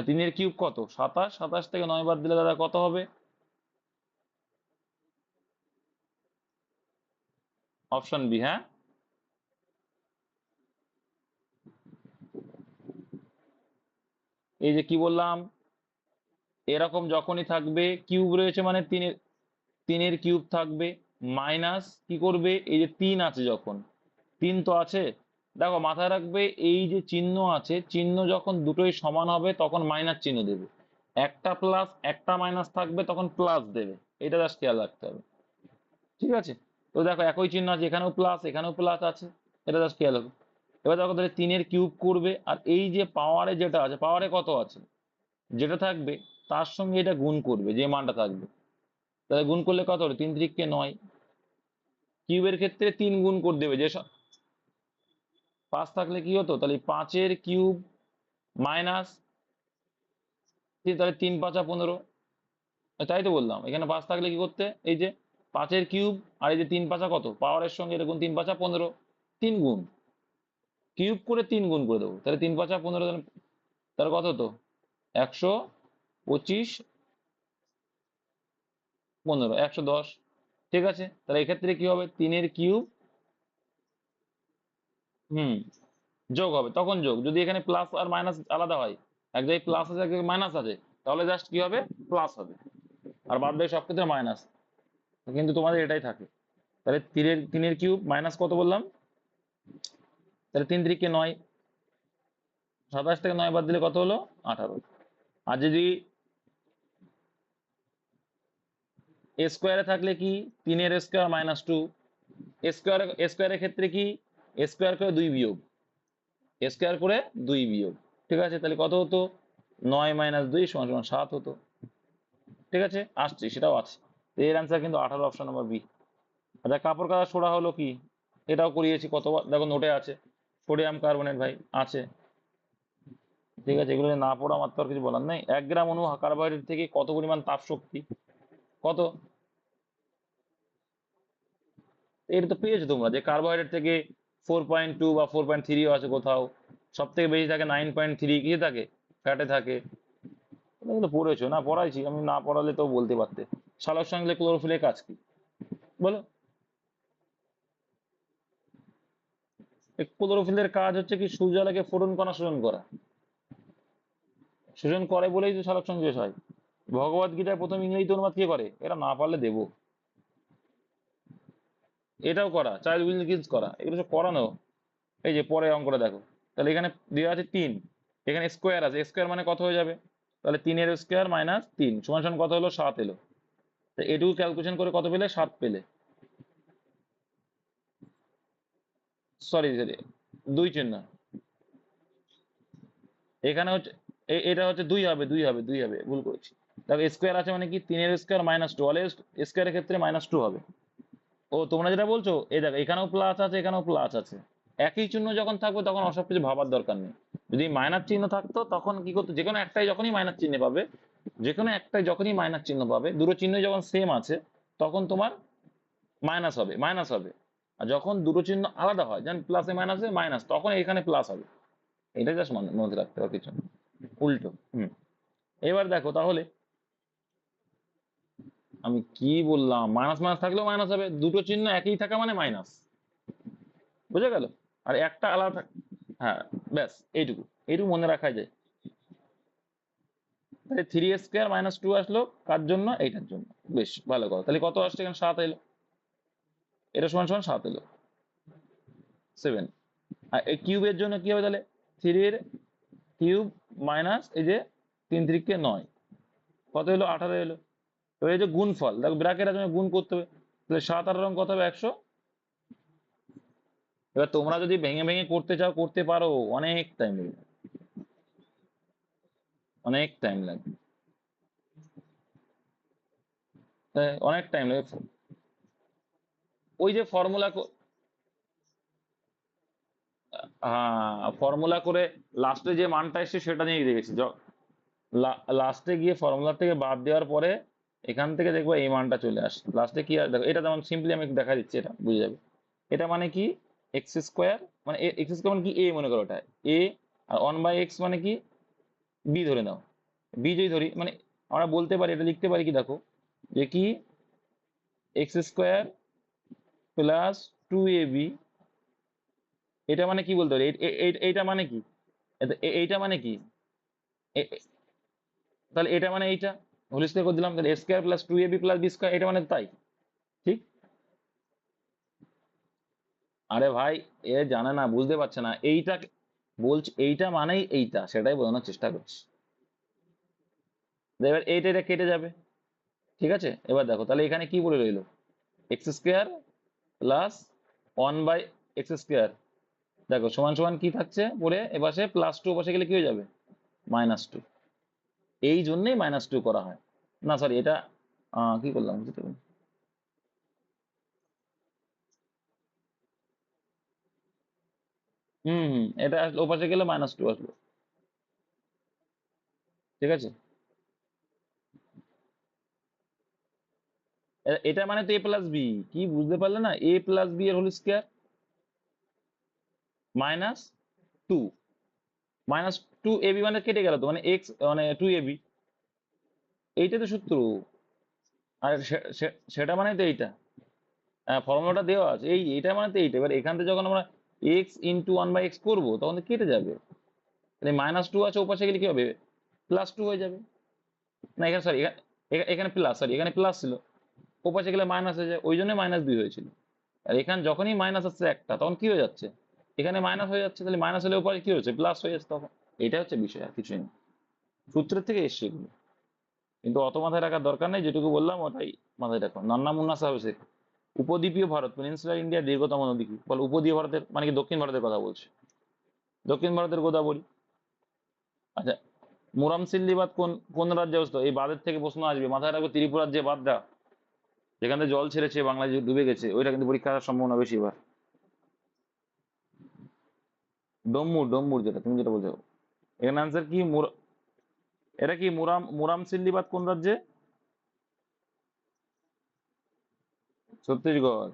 3-এর কিউব কত? 27, 27 থেকে 9 বাদ দিলে দাদা কত হবে? Option B. হ্যাঁ, এই যে কি বললাম, এরকম যখনই থাকবে কিউব রয়েছে মানে তিনের তিনের কিউব থাকবে, মাইনাস কি করবে, এই যে তিন আছে যখন, তিন তো আছে, দেখো মাথায় রাখবে এই যে চিহ্ন আছে, চিহ্ন যখন দুটোই সমান হবে তখন মাইনাস চিহ্ন দেবে, একটা প্লাস একটা মাইনাস থাকবে তখন প্লাস দেবে, এটা জাস্ট খেয়াল রাখতে হবে। ঠিক আছে, তো দেখো একই চিহ্ন আছে, এখানেও প্লাস এখানেও প্লাস আছে, এটা জাস্ট খেয়াল রাখবে। এবার দেখো তাহলে তিনের কিউব করবে, আর এই যে পাওয়ারে যেটা আছে, পাওয়ারে কত আছে, যেটা থাকবে তার সঙ্গে এটা গুণ করবে, যে মানটা থাকবে, তাহলে গুণ করলে কত হলো, তিন তিরিককে নয়। কিউবের ক্ষেত্রে তিন গুণ করে দেবে, যে পাঁচ থাকলে কি হতো, তাহলে পাঁচের কিউব মাইনাস তাহলে তিন পাঁচা 15। তাই তো বললাম, এখানে পাঁচ থাকলে কি করতে, এই যে পাঁচের কিউব, আর এই যে তিন পাঁচা কত, পাওয়ারের সঙ্গে এটা গুণ, তিন পাঁচা 15, তিন গুণ, কিউব করে তিন গুণ করে দেবো, তাহলে তিন পাঁচা 15, তাহলে কত হতো, 125, 15, 110। ঠিক আছে, তাহলে এক্ষেত্রে কি হবে, তিনের কিউব, হুম, যোগ হবে, তখন যোগ, যদি এখানে প্লাস আর মাইনাস আলাদা হয়, এক জায়গায় প্লাস আছে এক জায়গায় মাইনাস আছে, তাহলে জাস্ট কি হবে, প্লাস হবে, আর বাদ বাকি সব ক্ষেত্রে মাইনাস, কিন্তু তোমাদের এটাই থাকে। তাহলে তিনের তিনের কিউব মাইনাস কত বললাম, তাহলে তিন তিরিকে নয়, 27 থেকে 9 বাদ দিলে কত হলো, 18। আর যদি স্কোয়ারে থাকলে কি, তিনের স্কোয়ার মাইনাস টু, স্কোয়ার স্কোয়ারের ক্ষেত্রে কি, স্কোয়ার করে দুই বিয়োগ, স্কোয়ার করে দুই বিয়োগ। ঠিক আছে, তাহলে কত হতো, 9 মাইনাস 2 সমান সমান 7 হতো। ঠিক আছে, আসছে, সেটাও আছে। তো এর অ্যান্সার কিন্তু 18, অপশন নম্বর বি। আচ্ছা, কাপড় কাচা সোডা হলো কি, এটাও করিয়েছি কতবার, দেখো নোটে আছে, সোডিয়াম কার্বনেট ভাই আছে। ঠিক আছে, এগুলো না পড়া আমার তো আর কিছু বলার নেই। 1 গ্রাম অনু কার্বোহাইড্রেট থেকে কত পরিমাণ তাপ শক্তি, কত, এটা তো পেয়েছো তোমরা, যে কার্বোহাইড্রেট থেকে 4.2 বা 4.3 আছে কোথাও, সব থেকে বেশি থাকে 9.3, কি থাকে, ফ্যাটে থাকে। তুমি কিন্তু পড়েছো, না পড়াইছি আমি, না পড়ালে তো বলতে পারতে। সালোক সংশ্লেষে ক্লোরোফিলের কাজ কি, বলো। ক্লোরোফিলের কাজ হচ্ছে কি, সূর্যালোকে ফোটন কণা শোষণ করা, শোষণ করে বলেই তো সালোক সংশ্লেষ হয়। ভগবত গীতায় প্রথম ইংরেজিতে অনুবাদ কে করে, এটা না পারলে দেবো। এটাও করা, চাইল্ড উইলকিন্স করা, এগুলো সব করানো। এই যে পরে অঙ্কটা দেখো, তাহলে এখানে দেওয়া আছে তিন, এখানে স্কোয়ার আছে, স্কোয়ার মানে কত হয়ে যাবে, তাহলে তিনের স্কোয়ার মাইনাস তিন সমান সমান কত হলো, 7 এলো। তো এটুকু ক্যালকুলেশন করে কত পেলে, 7 পেলে। সরি সরি, দুই চিহ্ন, এখানে হচ্ছে এটা হচ্ছে দুই হবে, দুই হবে, দুই হবে, ভুল করেছি। দেখো স্কোয়ার আছে মানে কি, তিনের স্কোয়ার মাইনাস টু, অলওয়েজ স্কোয়ারের ক্ষেত্রে মাইনাস টু হবে। ও তোমরা যেটা বলছো, এই দেখো এখানেও প্লাস আছে এখানেও প্লাস আছে, একই চিহ্ন যখন থাকবে তখন ওসব কিছু ভাবার দরকার নেই। যদি মাইনাস চিহ্ন থাকতো তখন কি করতো, যে কোনো একটাই যখনই মাইনাস চিহ্ন পাবে, যে কোনো একটাই যখনই মাইনাস চিহ্ন পাবে, দুটো চিহ্ন যখন সেম আছে তখন তোমার মাইনাস হবে, মাইনাস হবে। আর যখন দুটো চিহ্ন আলাদা হয়, যেমন প্লাসে মাইনাসে মাইনাস, তখন এখানে প্লাস হবে। এটা জাস্ট মনে রাখতে হবে, কিছু না। উল্টো, হুম। এবার দেখো তাহলে, আমি কি বললাম, মাইনাস মাইনাস থাকলেও মাইনাস হবে, দুটো চিহ্ন একই থাকা মানে মাইনাস, বুঝে গেল, আর একটা আলাদা হ্যাঁ, ব্যাস এইটুকু, এইটুকু মনে রাখা যায়। তাহলে থ্রি স্কোয়ার মাইনাস টু আসলো কার জন্য, এইটার জন্য, বেশ ভালো কথা। তাহলে কত আসছে এখানে, 7 এলো, এটা সমান সমান 7 এলো, 7। আর এই কিউবের জন্য কি হবে তাহলে, থ্রির কিউব মাইনাস এই যে তিন তিরিকে 9, কত এলো, 18 এলো। তো এই যে গুণফল, দেখো ব্র্যাকেট আছে গুণ করতে হবে, তাহলে 7 আর কত হবে, 100। এবার তোমরা যদি ভেঙে ভেঙে করতে চাও করতে পারো, অনেক টাইম লাগবে, অনেক টাইম লাগবে, অনেক টাইম লাগবে। ওই যে ফর্মুলা, হ্যাঁ ফর্মুলা করে লাস্টে যে মানটা এসছে সেটা নিয়ে দেখেছি, লাস্টে গিয়ে ফর্মুলা থেকে বাদ দেওয়ার পরে এখান থেকে দেখবো এই মানটা চলে আসে লাস্টে, কি আর দেখো, এটা যেমন সিম্পলি আমি দেখা দিচ্ছি, এটা বুঝে যাবে। এটা মানে কি, এক্স স্কোয়ার, মানে এক্স স্কোয়ার মানে কি, এ মনে করো, এটা এ, আর 1/x মানে কি, বি ধরে নাও, বি যদি ধরি মানে আমরা বলতে পারি, এটা লিখতে পারি কি, দেখো যে কি, এক্স স্কোয়ার প্লাস 2ab, এটা মানে কি বলতে পারি? এইটা মানে কি? এইটা মানে কি? তাহলে এটা মানে এইটা হোল স্কয়ার করে দিলাম, তাহলে a square plus 2ab plus b square, এটা মানে তাই, ঠিক? আরে ভাই, এ জানে না, বুঝতে পারছে না এইটা বলছি, এইটা মানেই এইটা, সেটাই বোঝানোর চেষ্টা করছি। এবার এইটা এটা কেটে যাবে, ঠিক আছে? এবার দেখো তাহলে এখানে কি বলে রইলো, x square plus 1/x square, দেখো সমান সমান কি থাকছে পরে, এপাশে +2 পাশে গেলে কি হয়ে যাবে, -2। এই জন্যই -2 করা হয়। না সরি, এটা কি করলাম বুঝতে পারলাম। এটা আসলো, ওপাশে গেলে -2 আসলো, ঠিক আছে? এটা মানে তো a প্লাস বি, কি বুঝতে পারলে না, a প্লাস বি এর হোল স্কোয়ার -2, -2ab মানে কেটে গেল তো, মানে এক্স মানে 2ab, এইটাই তো সূত্র। আর সেটা মানে তো এইটা, ফর্মুলাটা দেওয়া আছে, এইটা মানে তো এইটা। এবার এখান থেকে যখন আমরা এক্স ইন্টু 1/x করবো, তখন তো কেটে যাবে, তাহলে -2 আছে, ওপাশে গেলে কি হবে, +2 হয়ে যাবে। না এখানে সরি, এখানে প্লাস, সরি এখানে প্লাস ছিল, ওপাশে গেলে মাইনাস হয়ে যায়, ওই জন্য -2 হয়েছিল। আর এখানে যখনই মাইনাস আসছে একটা, তখন কি হয়ে যাচ্ছে, এখানে মাইনাস হয়ে যাচ্ছে, তাহলে মাইনাস হলে ওপাশে কি হচ্ছে, প্লাস হয়ে যাচ্ছে তখন। এটা হচ্ছে বিষয়, আর কিছুই না, সূত্রের থেকে এসছে এগুলো, কিন্তু অত মাথায় রাখার দরকার নেই, যেটুকু বললাম ওটাই মাথায় রাখো। নান্না মুন্না সাহেব শেখ। উপদ্বীপীয় ভারত, পেনিনসুলার ইন্ডিয়ার দীর্ঘতম নদী কি? বল, উপদ্বীপ ভারতের মানে কি, দক্ষিণ ভারতের কথা বলছে, দক্ষিণ ভারতের গোদাবরী। আচ্ছা, মুরামসিল্লি বাঁধ কোন কোন রাজ্যে অবস্থিত? এই বাঁধের থেকে প্রশ্ন আসবে, মাথায় রাখবে, ত্রিপুরার যে বাঁধটা, যেখান থেকে জল ছেড়েছে, বাংলায় যে ডুবে গেছে, ওইটা কিন্তু পরীক্ষা আসার সম্ভাবনা বেশি এবার। ডম্মুর, ডম্মুর, যেটা তুমি যেটা বলছো, এখানে আনসার কি, এটা কি মুরামসিল্লি বাঁধ কোন রাজ্যে? ছত্তিশগড়।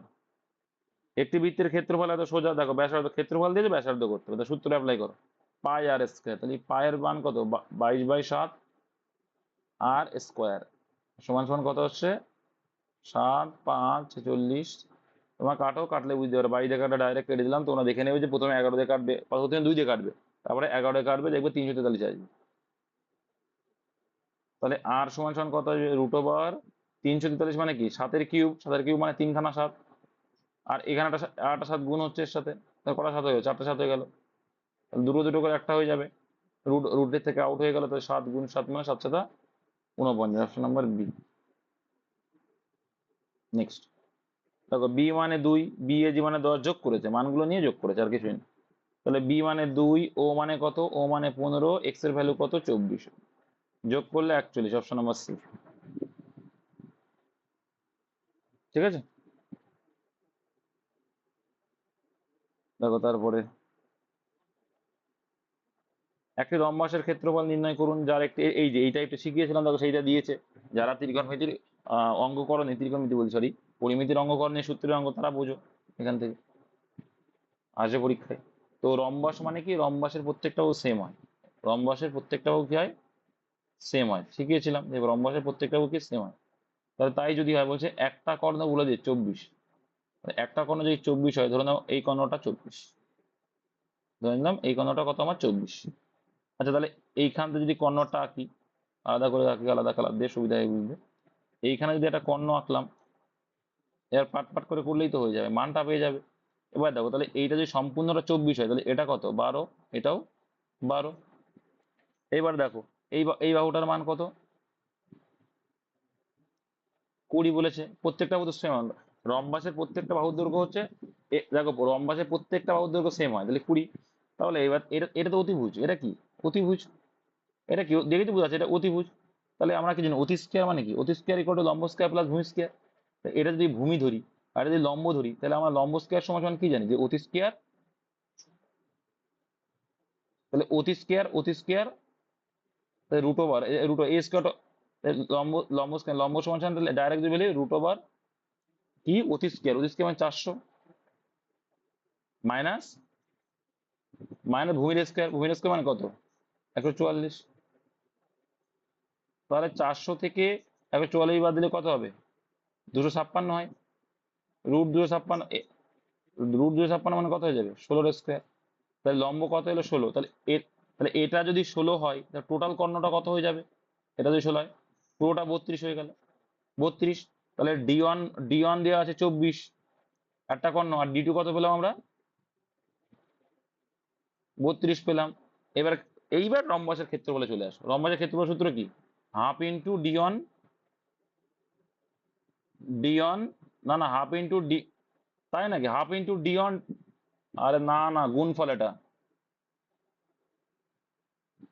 একটি বৃত্তের ক্ষেত্রফল এত সোজা, দেখো ব্যাসার্ধ, ক্ষেত্রফল দিয়ে ব্যাসার্ধ করতে হবে, সূত্র অ্যাপ্লাই করো, পাই আর স্কোয়ার, তাহলে পায়ের মান কত, 22/7 আর স্কোয়ার, সমান সমান কত হচ্ছে, 7, 5, 46। তোমার কাটো, কাটলে বুঝতে পারবে, 22 দিয়ে কাটা ডাইরেক্ট কেটে দিলাম, তোমরা দেখে নেবে যে প্রথমে 11 দিয়ে কাটবে, প্রথমে 2 দিয়ে কাটবে, তারপরে 11 দিয়ে কাটবে, দেখবে 343 আসবে। তাহলে আর সমান সমান কত আসবে, √343 মানে কি, 7-এর কিউব, 7-এর কিউব মানে 3খানা 7, আর এখানে একটা 7 গুণ হচ্ছে এর সাথে, তাহলে কটা 7 হয়ে গেল, 4টে 7 হয়ে গেল, তাহলে দুটো দুটো করে একটা হয়ে যাবে, রুটের থেকে আউট হয়ে গেল, তাহলে 7 × 7 মানে 7×7 = 49, অপশন নাম্বার বি। নেক্সট দেখো, বি মানে 2, বি এ জি মানে 10, যোগ করেছে, মানগুলো নিয়ে যোগ করেছে, আর কিছুই না। তাহলে বি মানে 2, ও মানে কত, ও মানে 15, এক্স এর ভ্যালু কত, 24, যোগ করলে 41, অপশন নাম্বার সি, ঠিক আছে? দেখো তারপরে, একটি রম্বাসের ক্ষেত্রফল নির্ণয় করুন, যার একটি, এই যে এইটা একটু শিখিয়েছিলাম, দেখো সেইটা দিয়েছে। যারা ত্রিকোণমিতির অঙ্ককরণে, ত্রিকোণমিতি বলছি সরি, পরিমিতির অঙ্ককরণে সূত্রের অঙ্ক, তারা বোঝো, এখান থেকে আসে পরীক্ষায়। তো রম্বাস মানে কি, রম্বাসের প্রত্যেকটা বাহু সেম হয়, রম্বাসের প্রত্যেকটা বাহু কি হয়, সেম হয়, শিখিয়েছিলাম যে রম্বাসের প্রত্যেকটা বাহু কি সেম হয়। তাহলে তাই যদি হয়, বলছে একটা কর্ণ বলে দিয়ে 24, একটা কর্ণ যদি 24 হয়, ধরে নাও এই কর্ণটা 24, ধরে নিলাম এই কর্ণটা কত আমার 24। আচ্ছা, তাহলে এইখান থেকে যদি কর্ণটা আঁকি, আলাদা করে আঁকি, আলাদা কালার দিয়ে, সুবিধা হয় বুঝতে। এইখানে যদি একটা কর্ণ আঁকলাম, এর পাট পাট করে করলেই তো হয়ে যাবে, মানটা পেয়ে যাবে। এবার দেখো, তাহলে এইটা যদি সম্পূর্ণটা 24 হয়, তাহলে এটা কত, 12, এটাও 12। এবার দেখো, এই বাহুটার মান কত, 20 বলেছে, প্রত্যেকটা বাহু সেম। রম্বাসের প্রত্যেকটা বাহুর দৈর্ঘ্য হচ্ছে, দেখো রম্বাসের প্রত্যেকটা বাহুর দৈর্ঘ্য সেম হয়, তাহলে 20। তাহলে এবার এটা এটা তো অতিভুজ, এটা কি, অতিভুজ, এটা কি দেখেই তো বোঝা যাচ্ছে এটা অতিভুজ। তাহলে আমরা কি জানি, অতি স্কয়ার মানে কি, অতি স্কয়ার ইকুয়াল টু লম্ব স্কয়ার প্লাস ভূমি স্কয়ার। এটা যদি ভূমি ধরি আর এটা যদি লম্ব ধরি, তাহলে আমরা লম্ব স্কয়ার সমান সমান কি জানি, যে অতি স্কয়ার, তাহলে অতি স্কয়ার √, এ স্কয়ার, লম্ব লম্ব স্কয়ার, লম্ব সমান সমান, তাহলে ডাইরেক্ট যদি বলি √, কি অতি স্কয়ার মানে 400, মাইনাস মাইনাস ভূমির স্কয়ার মানে কত, 144। তাহলে 400 থেকে 144 বাদ দিলে কত হবে, 256 হয়, √256, রুট 256 মানে কত হয়ে যাবে? 16 স্কোয়ার। তাহলে লম্ব কত হলো? 16। তাহলে এটা যদি 16 হয় তাহলে টোটাল কর্ণটা কত হয়ে যাবে? এটা যদি 16 হয় পুরোটা 32 হয়ে গেল। 32। তাহলে ডি ওয়ান দেওয়া আছে 24, একটা কর্ণ, আর ডি টু কত পেলাম আমরা? 32 পেলাম। এবার এইবার রম্বসের ক্ষেত্রফলে চলে আসো। রম্বসের ক্ষেত্রফল সূত্র কি? হাফ ইন্টু ডি ওয়ান, না না হাফ ইন্টু ডি, তাই নাকি? হাফ ইন্টু ডি ওয়ান, আরে না না গুণফল এটা,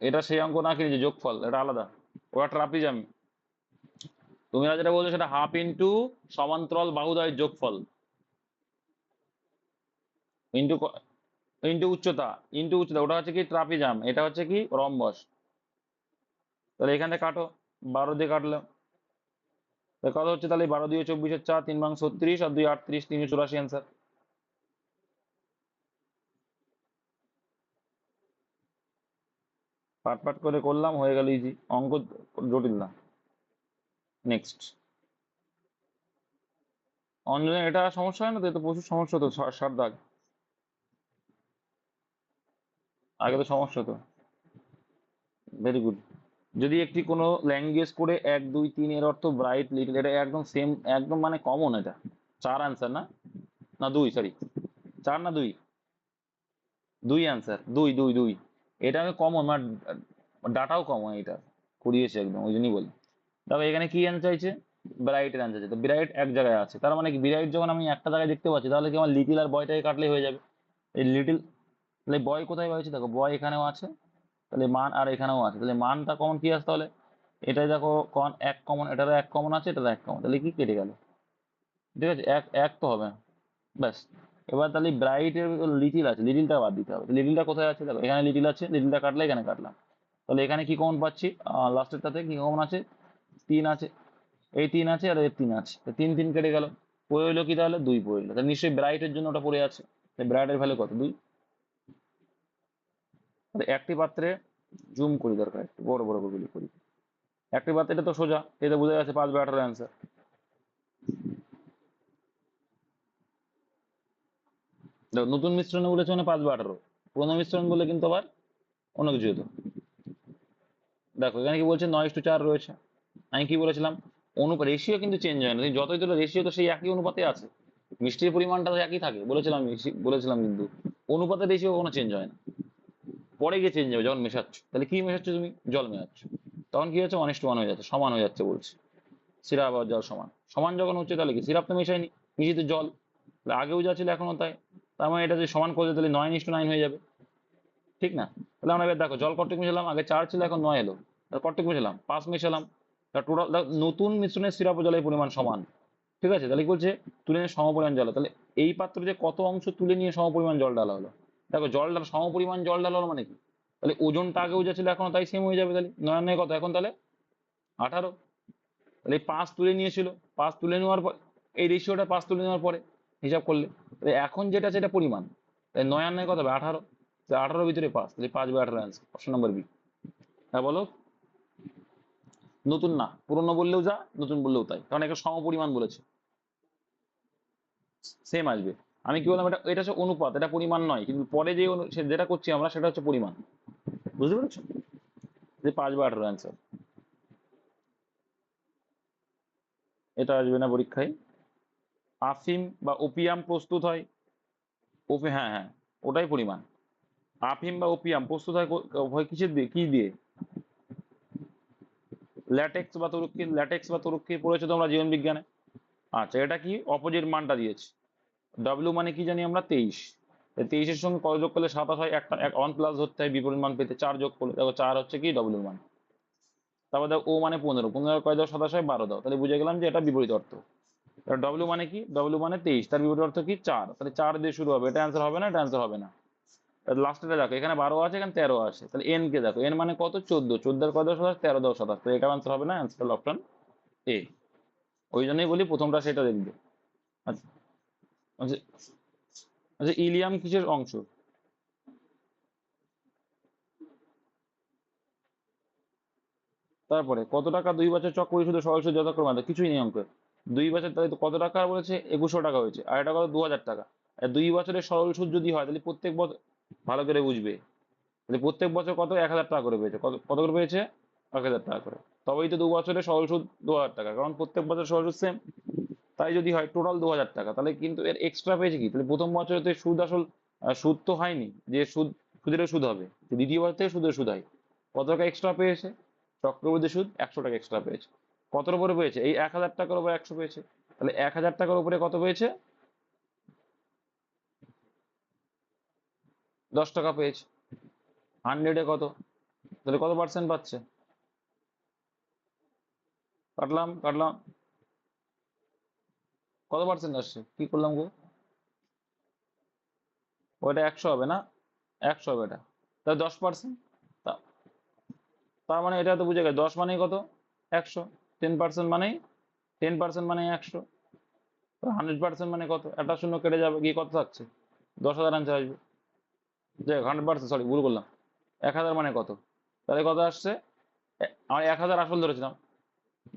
এটা সেই অঙ্ক না, কি যে যোগফল, এটা আলাদা, ওটা ট্রাপিজাম। তুমি যেটা বলছো সেটা হাফ ইন্টু সমান্তরাল বাহুদ্বয়ের যোগফল ইন্টু ইন্টু উচ্চতা, ওটা হচ্ছে কি ট্রাপিজাম, এটা হচ্ছে কি রম্বস। তাহলে এখানে কাটো, 12 দিয়ে কাটলাম, তাহলে কত হচ্ছে? তাহলে 12 দিয়ে 24, 4, 3 ভাঙ 36, আর 2 38, 3 84 অ্যান্সার। পাট পাট করে করলাম, হয়ে গেল ইজি অঙ্ক, জটিল না। নেক্সট। অঞ্জনে এটা সমস্যা হয় না তো? এ তো প্রচুর সমস্যা হতো, 60 দাগ আগে তো সমস্যা হতো। Very good. যদি একটি কোনো ল্যাঙ্গুয়েজ করে 1, 2, 3 এর অর্থ ব্রাইট লিটল, এটা একদম সেম, একদম মানে কমন এটা। 4 অ্যান্সার না? না 2, সরি, 4 না 2? 2 অ্যান্সার, 2 এটা আমি কমন, মানে ডাটাও কমন এটা, করিয়েছে একদম, ওই জন্যই বলি। তবে এখানে কি অ্যান্সার চাইছে? ব্রাইটের অ্যান্সার চাইছে। তো ব্রাইট এক জায়গায় আছে, তার মানে কি ব্রাইট যখন আমি একটা জায়গায় দেখতে পাচ্ছি, তাহলে কি আমার লিটিল আর বয়টাকে কাটলেই হয়ে যাবে? এই লিটিল, তাহলে বয় কোথায় হয়েছে? দেখো বয় এখানেও আছে, তাহলে মান আর এখানেও আছে, তাহলে মানটা কমন কি আসতে হলে? এটাই দেখো এক কমন, এটারও এক কমন আছে, এটারও এক কমন, তাহলে কি কেটে গেল? ঠিক আছে, এক এক তো হবে, ব্যাস। এবার তাহলে ব্রাইটের লিটিল আছে, লিটিলটা বাদ দিতে হবে। লিটিলটা কোথায় আছে? দেখো এখানে লিটিল আছে, লিটিলটা কাটলে এখানে কাটলাম, তাহলে এখানে কি কমন পাচ্ছি? লাস্টেরটাতে কি কমন আছে? 3 আছে, এই 3 আছে, আর এর 3 আছে, 3 কেটে গেল, পড়ে রইলো কি? তাহলে 2 পড়ে রইলো, তাহলে নিশ্চয়ই ব্রাইটের জন্য ওটা পড়ে আছে। ব্রাইটের ভ্যালু কত? 2। তাহলে একটি পাত্রে, জুম করি দরকার, একটু বড় বড় করে করি। একটি পাত্রে, এটা তো সোজা, এটা বোঝা যাচ্ছে 5/18 অ্যান্সার। দেখো নতুন মিশ্রণে বলেছে মানে 5/18, পুরোনো মিশ্রণ বলে কিন্তু আবার অন্য কিছু হতো। দেখো এখানে কি বলছে? 9:4 রয়েছে। আমি কি বলেছিলাম? রেশিও কিন্তু চেঞ্জ হয় না, তুমি যতই তোলো রেশিও তো সেই একই অনুপাতে আছে, মিষ্টির পরিমাণটা তো একই থাকে, বলেছিলাম কিন্তু অনুপাতের রেশিও কখনো চেঞ্জ হয় না, পরে গিয়ে চেঞ্জ হবে যখন মেশাচ্ছ। তাহলে কি মেশাচ্ছ তুমি? জল মেশাচ্ছ, তখন কি হচ্ছে? 1:1 হয়ে যাচ্ছে, সমান হয়ে যাচ্ছে বলছে। সিরাপ আর জল সমান, সমান যখন হচ্ছে তাহলে কি? সিরাপ তো মেশায়নি, মিশিত জল, তাহলে আগেও যা ছিল এখনো তাই। তার মানে এটা যদি সমান করে দিই, তাহলে 9:9 হয়ে যাবে, ঠিক না? তাহলে আমরা এবার দেখো জল কট্টক মিশালাম, আগে 4 ছিল এখন 9 এলো, কট্টক মিশালাম 5 মিশালাম, টোটাল নতুন মিশ্রণের সিরাপ ও জলের পরিমাণ সমান। ঠিক আছে, তাহলে কি বলছে? তুলে নিয়ে সমপরিমাণ জল, তাহলে এই পাত্রে যে কত অংশ তুলে নিয়ে সমপরিমাণ জল ডালা হলো, দেখো জলটা সমপরিমাণ জল ডালা হলো মানে কি? তাহলে ওজনটা আগেও যা ছিল এখনো তাই সেম হয়ে যাবে, তাহলে 9 কত এখন? তাহলে 18। তাহলে এই 5 তুলে নিয়েছিল, 5 তুলে নেওয়ার পর, এই রেশিওটা 5 তুলে নেওয়ার পরে হিসাব করলে, তাহলে এখন যেটা সেটা পরিমাণ, তাই 9 কত হবে? 18। 18 ভিতরে 5, তাহলে 5/18 অ্যান্সার, অপশন নম্বর বি। হ্যাঁ বলো। নতুন না, পুরনো বললেও যা, নতুন বললেও তাই, কারণ একটা সমপরিমাণ বলেছে, সেম আসবে। আমি কি বললাম? এটা এটা হচ্ছে অনুপাত, এটা পরিমাণ নয়, কিন্তু পরে যে যেটা করছি আমরা সেটা হচ্ছে পরিমাণ, বুঝতে পেরেছো? যে 5/18 অ্যান্সার, এটা আসবে না পরীক্ষায়। আফিম বা ওপিয়াম প্রস্তুত হয়, হ্যাঁ হ্যাঁ, ওটাই পরিমাণ। আফিম বা ওপিয়াম প্রস্তুত হয় হয় কিসের দিয়ে, কি দিয়ে? ল্যাটেক্স বা তরুক্ষীর পড়েছো তোমরা জীবন বিজ্ঞানে। আচ্ছা, এটা কি? অপোজিট মানটা দিয়েছে। ডব্লিউ মানে কি জানি আমরা? 23। 23-এর সঙ্গে কত যোগ করলে 27 হয়? একটা 1+ ধরতে হয় বিপরীত মান পেতে, 4 যোগ করলে, দেখো 4 হচ্ছে কি ডব্লিউ মান। তারপর দেখো ও মানে 15, 15 কয় দাও? 27 হয়, 12 দাও, তাহলে বুঝে গেলাম যে এটা বিপরীত অর্থ। ডব্লিউ মানে কি? ডব্লিউ মানে 23, তার বিপরীত অর্থ কি? 4, তাহলে 4 দিয়ে শুরু হবে, এটা অ্যান্সার হবে না, এটা অ্যান্সার হবে না। লাস্টে দেখো এখানে 12 আছে, এখানে 13 আছে, তাহলে এন কে দেখো, এন মানে কত? 14, 14 কয় দাও? 27, 13 দাও 27, তো এটা অ্যান্সার হবে না, অ্যান্সার হলো অপশন এ। ওই জন্যই বলি প্রথমটা সেটা দেখবে। আচ্ছা আচ্ছা আচ্ছা, ইলিয়াম কিসের অংশ? তারপরে কত টাকা 2 বছর চক পরিশোধ সরল সুদ যথাক্রমে? কিছুই নেই অঙ্কে। 2 বছর তাহলে তো কত টাকা বলেছে? 2100 টাকা হয়েছে, আর এটা কত? 2000 টাকা। 2 বছরের সরল সুদ যদি হয় তাহলে প্রত্যেক বছর, ভালো করে বুঝবে, তাহলে প্রত্যেক বছর কত, 1,000 টাকা করে পেয়েছে, কত কত করে পেয়েছে, 1,000 টাকা করে। তবেই তো 2 বছরের সরল সুদ 2,000 টাকা, কারণ প্রত্যেক বছর সরল সুদ সেম। তাই যদি হয় টোটাল 2,000 টাকা, তাহলে কিন্তু এর এক্সট্রা পেয়েছে কি, তাহলে প্রথম বছরে তো এর সুদ আসল সুদ তো হয়নি, যে সুদ সুদেরও সুদ হবে, দ্বিতীয় বছর থেকে সুদের সুদ হয়। কত টাকা এক্সট্রা পেয়েছে, চক্রবৃদ্ধি সুদ 100 টাকা এক্সট্রা পেয়েছে। কতর উপরে পেয়েছে, এই 1,000 টাকার উপরে 100 পেয়েছে, তাহলে 1,000 টাকার উপরে কত পেয়েছে, 10 টাকা পেয়েছে। 100-এ কত, তাহলে কত পার্সেন্ট পাচ্ছে, কাটলাম কাটলাম, কত পার্সেন্ট আসছে, কি করলাম গো, ওইটা 100 হবে না, 100 হবে এটা, তাহলে 10%। তার মানে এটা তো বুঝে গেছে, 10 মানেই কত, 100, 10% মানেই, 10% মানে 100, 100% মানে কত, একটা শূন্য কেটে যাবে, গিয়ে কত থাকছে, 10,000 আনসার আসবে। যাই হোক, 100%, সরি ভুল করলাম, 1,000 মানে কত, তাহলে কত আসছে, আমি 1,000 আসল ধরেছিলাম,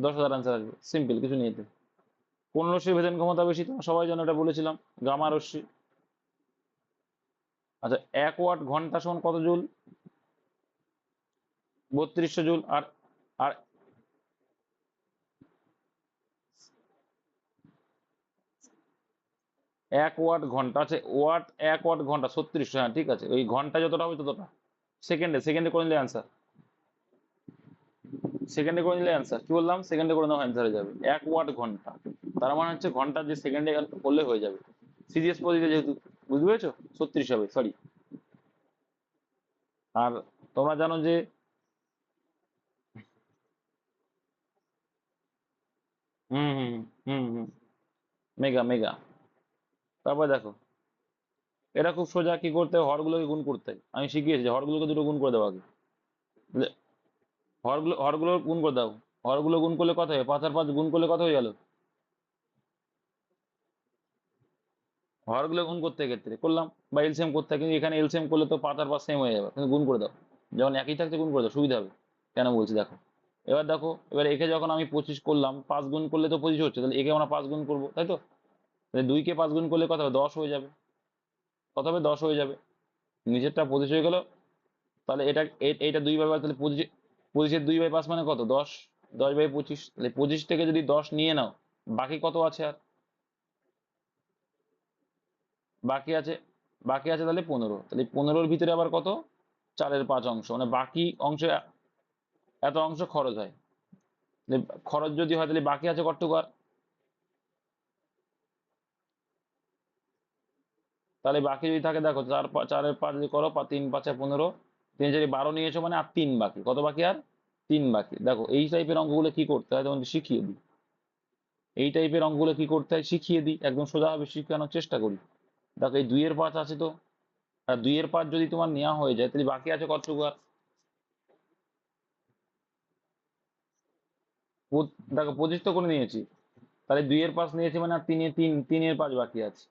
10,000 আনসার আসবে, সিম্পল, কিছু নিয়ে। কোন রশ্মির ভেদন ক্ষমতা বেশি, তোমরা সবাই জানো, এটা বলেছিলাম, গামা রশ্মি। আচ্ছা, 1 ওয়াট ঘন্টা সমান কত জুল, 3200 জুল। আর আর 1 ওয়াট ঘন্টা আছে, ওয়াট 1 ওয়াট ঘন্টা 3600, হ্যাঁ ঠিক আছে, ওই ঘন্টা যতটা হবে ততটা, সেকেন্ডে সেকেন্ডে করে নিলে অ্যান্সার, সেকেন্ডে করে নিলে অ্যান্সার, কি বললাম, সেকেন্ডে করে নেওয়া অ্যান্সার হয়ে যাবে, 1 ওয়াট ঘন্টা, তার মানে হচ্ছে ঘন্টা যে সেকেন্ডে করলে হয়ে যাবে, সিরিয়াস পদ্ধতিতে যেহেতু, বুঝতে পেরেছো, 36 হবে, সরি। আর তোমরা জানো যে, হুম হুম হুম হুম, মেগা মেগা। তারপর দেখো, এটা খুব সোজা, কি করতে হয়, হরগুলোকে গুণ করতে হয়, আমি শিখিয়েছি যে হরগুলোকে দুটো গুণ করে দাও আগে, বুঝলে? হরগুলো গুণ করে দাও, হরগুলো গুণ করলে কত হয়, 5 আর 5 গুণ করলে কত হয়ে গেল, হরগুলো গুণ করতে ক্ষেত্রে করলাম, বা এলসিএম করতে হয়, কিন্তু এখানে এলসিএম করলে তো 5 আর 5 সেম হয়ে যাবে, কিন্তু গুণ করে দাও, যখন একই থাকছে গুণ করে দাও, সুবিধা হবে। কেন বলছি দেখো, এবার দেখো, এবার একে যখন আমি 25 করলাম, 5 গুণ করলে তো 25 হচ্ছে, তাহলে একে আমরা 5 গুণ করবো, তাই তো, তাহলে 2 কে 5 গুণ করলে কত হবে, 10 হয়ে যাবে, কত হবে, 10 হয়ে যাবে, নিচেরটা 25 হয়ে গেল। তাহলে এটা এইটা 2/5, তাহলে 25-এর 2/5 মানে কত, 10, 10/25, তাহলে 25 থেকে যদি 10 নিয়ে নাও, বাকি কত আছে আর, বাকি আছে, বাকি আছে তাহলে 15, তাহলে 15-র ভিতরে আবার কত, 4-এর 5 অংশ, মানে বাকি অংশে এত অংশ খরচ হয়, তাহলে খরচ যদি হয় তাহলে বাকি আছে কতটুকু আর, তাহলে বাকি যদি থাকে দেখো, 4-এর 5 যদি করো, 3-5-এ 15, 3-4-এ 12 নিয়েছো, মানে আর 3 বাকি, কত বাকি আর, 3 বাকি। দেখো এই টাইপের অঙ্কগুলো কি করতে হয় তোমাদের শিখিয়ে দিই, এই টাইপের অঙ্কগুলো কি করতে হয় শিখিয়ে দিই, একদম সোজাভাবে শেখানোর চেষ্টা করি। দেখো এই 2-এর 5 আছে তো, আর 2-এর 5 যদি তোমার নেওয়া হয়ে যায়, তাহলে বাকি আছে কতটুকু আর, দেখো 25 তো করে নিয়েছি, তাহলে 2-এর 5 নিয়েছি, মানে আর 3-এর 5 বাকি আছে।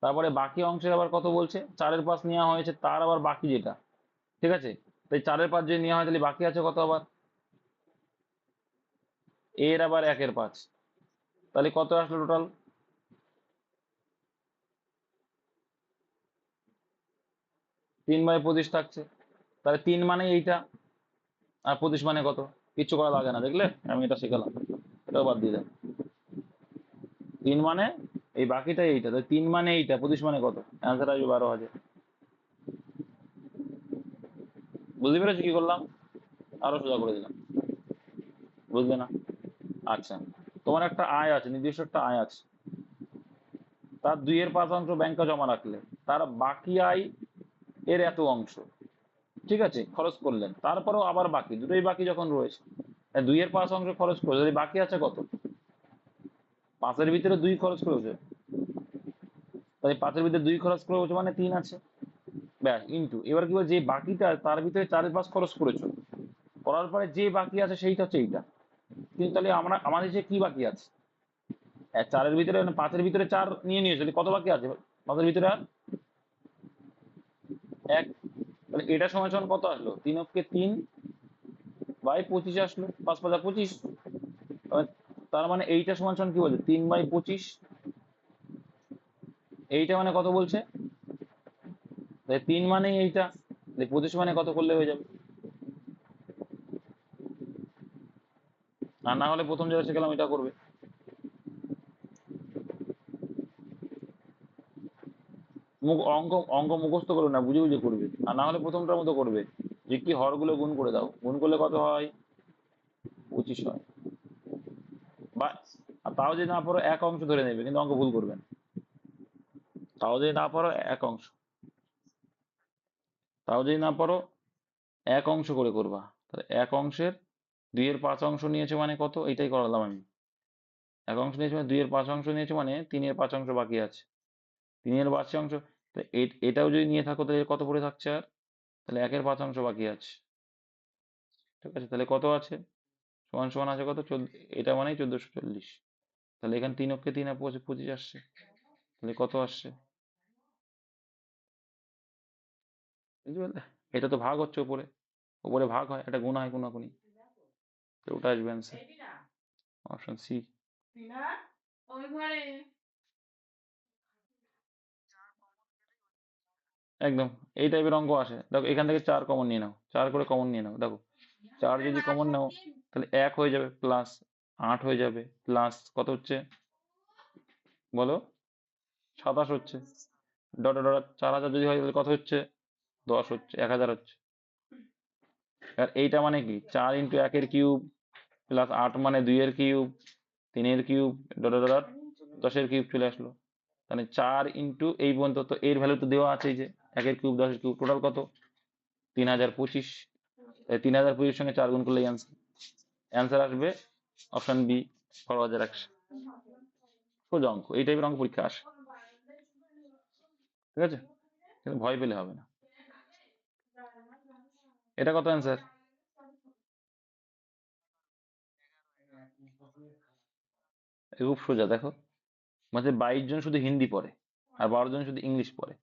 তারপরে বাকি অংশের আবার কত বলছে, 4-এর 5 নেওয়া হয়েছে, তার আবার বাকি যেটা, ঠিক আছে, তাই 4-এর 5 যদি নেওয়া হয় তাহলে বাকি আছে কত আবার, এর আবার 1-এর 5, তাহলে কত আসলো টোটাল, 3/25 থাকছে, তাহলে 3 মানে এইটা, আর 25 মানে কত, কিচ্ছু করা লাগে না, দেখলে আমি এটা শিখালাম, এটাও বাদ দিয়ে দেন, 3 মানে এই বাকিটাই এইটা, তাহলে 3 মানে এইটা, 25 মানে কত, অ্যান্সার আসবে 12,000। বুঝতে পেরেছো কি করলাম, আরো সোজা করে দিলাম, বুঝলে না? আচ্ছা, তোমার একটা আয় আছে, নির্দিষ্ট একটা আয় আছে, তার 2-এর 5 অংশ ব্যাংকে জমা রাখলে, তার বাকি আয় এর এত অংশ, ঠিক আছে, খরচ করলেন, তারপরেও আবার বাকি, দুটোই বাকি যখন রয়েছে, 2-এর 5 অংশ খরচ করলে, যদি বাকি আছে কত, 5-এর ভিতরে 2 খরচ করেছে, তাই 5-এর ভিতরে 2 খরচ করেছে মানে 3 আছে, ব্যাস, ইন্টু, এবার কি বল, যে বাকিটা তার ভিতরে 4-এর 5 খরচ করেছো, করার পরে যে বাকি আছে সেইটা হচ্ছে এইটা, কিন্তু তাহলে আমরা আমাদের যে কি বাকি আছে, 4-এর ভিতরে, মানে 5-এর ভিতরে 4 নিয়ে নিয়েছো, তাহলে কত বাকি আছে 5-এর ভিতরে আর 1, তাহলে এটা সমান সমান কত আসলো, 3/25 আসলো, 5-5-25, তার মানে এইটা সমান সমান কি বলছে, 3/25, এইটা মানে কত বলছে? 3 মানেই এইটা, 25 মানে কত করলে হয়ে যাবে? আর না হলে প্রথম যেটা শিখলাম এটা করবে। অঙ্ক অঙ্ক মুখস্থ করবে না, বুঝে বুঝে করবে। আর না হলে প্রথমটার মতো করবে, যে কি হরগুলো গুণ করে দাও, গুণ করলে কত হয়? 25 হয়। বা আর তাও যদি না পারো এক অংশ ধরে নেবে, কিন্তু অঙ্ক ভুল করবেন। তাও যদি না পারো এক অংশ, তাও যদি না পারো এক অংশ করে করবা। তাহলে এক অংশের 2/5 অংশ নিয়েছে মানে কত? এইটাই করালাম আমি। এক অংশ নিয়েছে মানে 2/5 অংশ নিয়েছে মানে 3/5 অংশ বাকি আছে। 3/5 অংশ, এটাও যদি নিয়ে থাকো তাহলে কত পড়ে থাকছে আর? তাহলে 1/5 অংশ বাকি আছে। ঠিক আছে, তাহলে কত আছে? সমান সমান আছে কত? 14। এটা মানেই 1440। তাহলে এখানে 3 অক্ষে 3 আর 25 আসছে। তাহলে কত আসছে? বুঝতে পারলে? এটা তো ভাগ হচ্ছে উপরে, উপরে ভাগ হয়, এটা গুণা হয় কোনাকুনি। তো ওটা আসবে অ্যান্সার, অপশন সি। একদম এই টাইপের অঙ্ক আসে। দেখো এখান থেকে 4 কমন নিয়ে নাও, 4 করে কমন নিয়ে নাও। দেখো 4 যদি কমন নাও তাহলে 1 হয়ে যাবে, প্লাস 8 হয়ে যাবে, প্লাস কত হচ্ছে বলো? 27 হচ্ছে। ডট ডট 4000 যদি হয় তাহলে কত হচ্ছে? 10 হচ্ছে, 1000 হচ্ছে। আর এইটা মানে কি? 4 ইন্টু 1-এর কিউব, প্লাস 8 মানে 2-এর কিউব, 3-এর কিউব, ডট ডট ডট 10-এর কিউব চলে আসলো। তাহলে 4 ইন্টু এই পর্যন্ত তো এর ভ্যালু তো দেওয়া আছে, এই যে 1-এর কিউব 10-এর কিউব, টোটাল কত? 3025। 3025 সঙ্গে 4 গুণ করলেই অ্যান্সার। অ্যান্সার আসবে অপশন বি, 12,100। সোজা অঙ্ক, এই টাইপের অঙ্ক পরীক্ষা আসে। ঠিক আছে, কিন্তু ভয় পেলে হবে না। এটা কত অ্যান্সার? খুব সোজা, দেখো মানে 22 জন শুধু হিন্দি পড়ে আর 12 জন শুধু ইংলিশ পড়ে।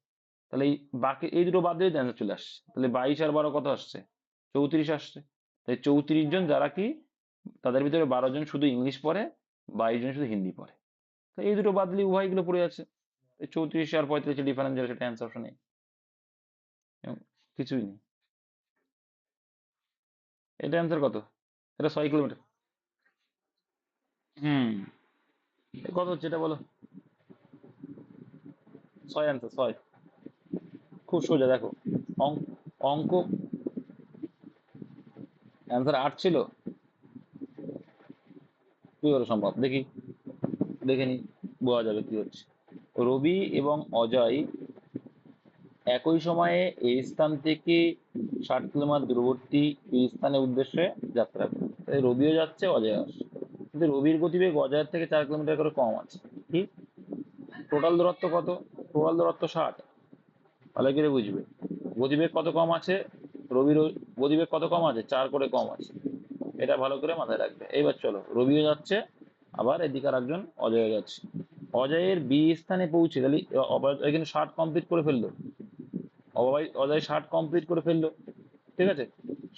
তাহলে এই বাকি এই দুটো বাদ দিয়ে অ্যান্সার চলে আসছে। তাহলে 22 আর 12 কত আসছে? 34 আসছে। তাই 34 জন যারা কি, তাদের ভিতরে 12 জন শুধু ইংলিশ পড়ে, 22 জন শুধু হিন্দি পড়ে। তো এই দুটো বাদ দিলে উভয়গুলো পড়ে আছে। 34 আর 35 ডিফারেন্স, যেটা সেটা অ্যান্সার অপশন নেই, কিছুই নেই। এটা অ্যান্সার কত? এটা 6 কিলোমিটার। হুম, কত হচ্ছে এটা বলো? 6 অ্যান্সার, 6। খুব সোজা, দেখো অঙ্ক অ্যান্সার 8 ছিল। কি করে সম্ভব দেখি, দেখে নি, বোঝা যাবে কি হচ্ছে। রবি এবং অজয় একই সময়ে এই স্থান থেকে 60 কিলোমিটার দূরবর্তী এই স্থানের উদ্দেশ্যে যাত্রা করে। তাই রবিও যাচ্ছে, অজয় আসছে, কিন্তু রবির গতিবেগ অজয়ের থেকে 4 কিলোমিটার করে কম আছে। ঠিক, টোটাল দূরত্ব কত? টোটাল দূরত্ব 60। ভালো করে বুঝবে, গতিবেগ কত কম আছে? রবির গতিবেগ কত কম আছে? 4 করে কম আছে। এটা ভালো করে মাথায় রাখবে। এইবার চলো, রবিও যাচ্ছে, আবার এদিকে আর একজন অজয় যাচ্ছে। অজয়ের বি স্থানে পৌঁছে তাহলে এখানে 60 কমপ্লিট করে ফেললো। অজয় 60 কমপ্লিট করে ফেললো। ঠিক আছে,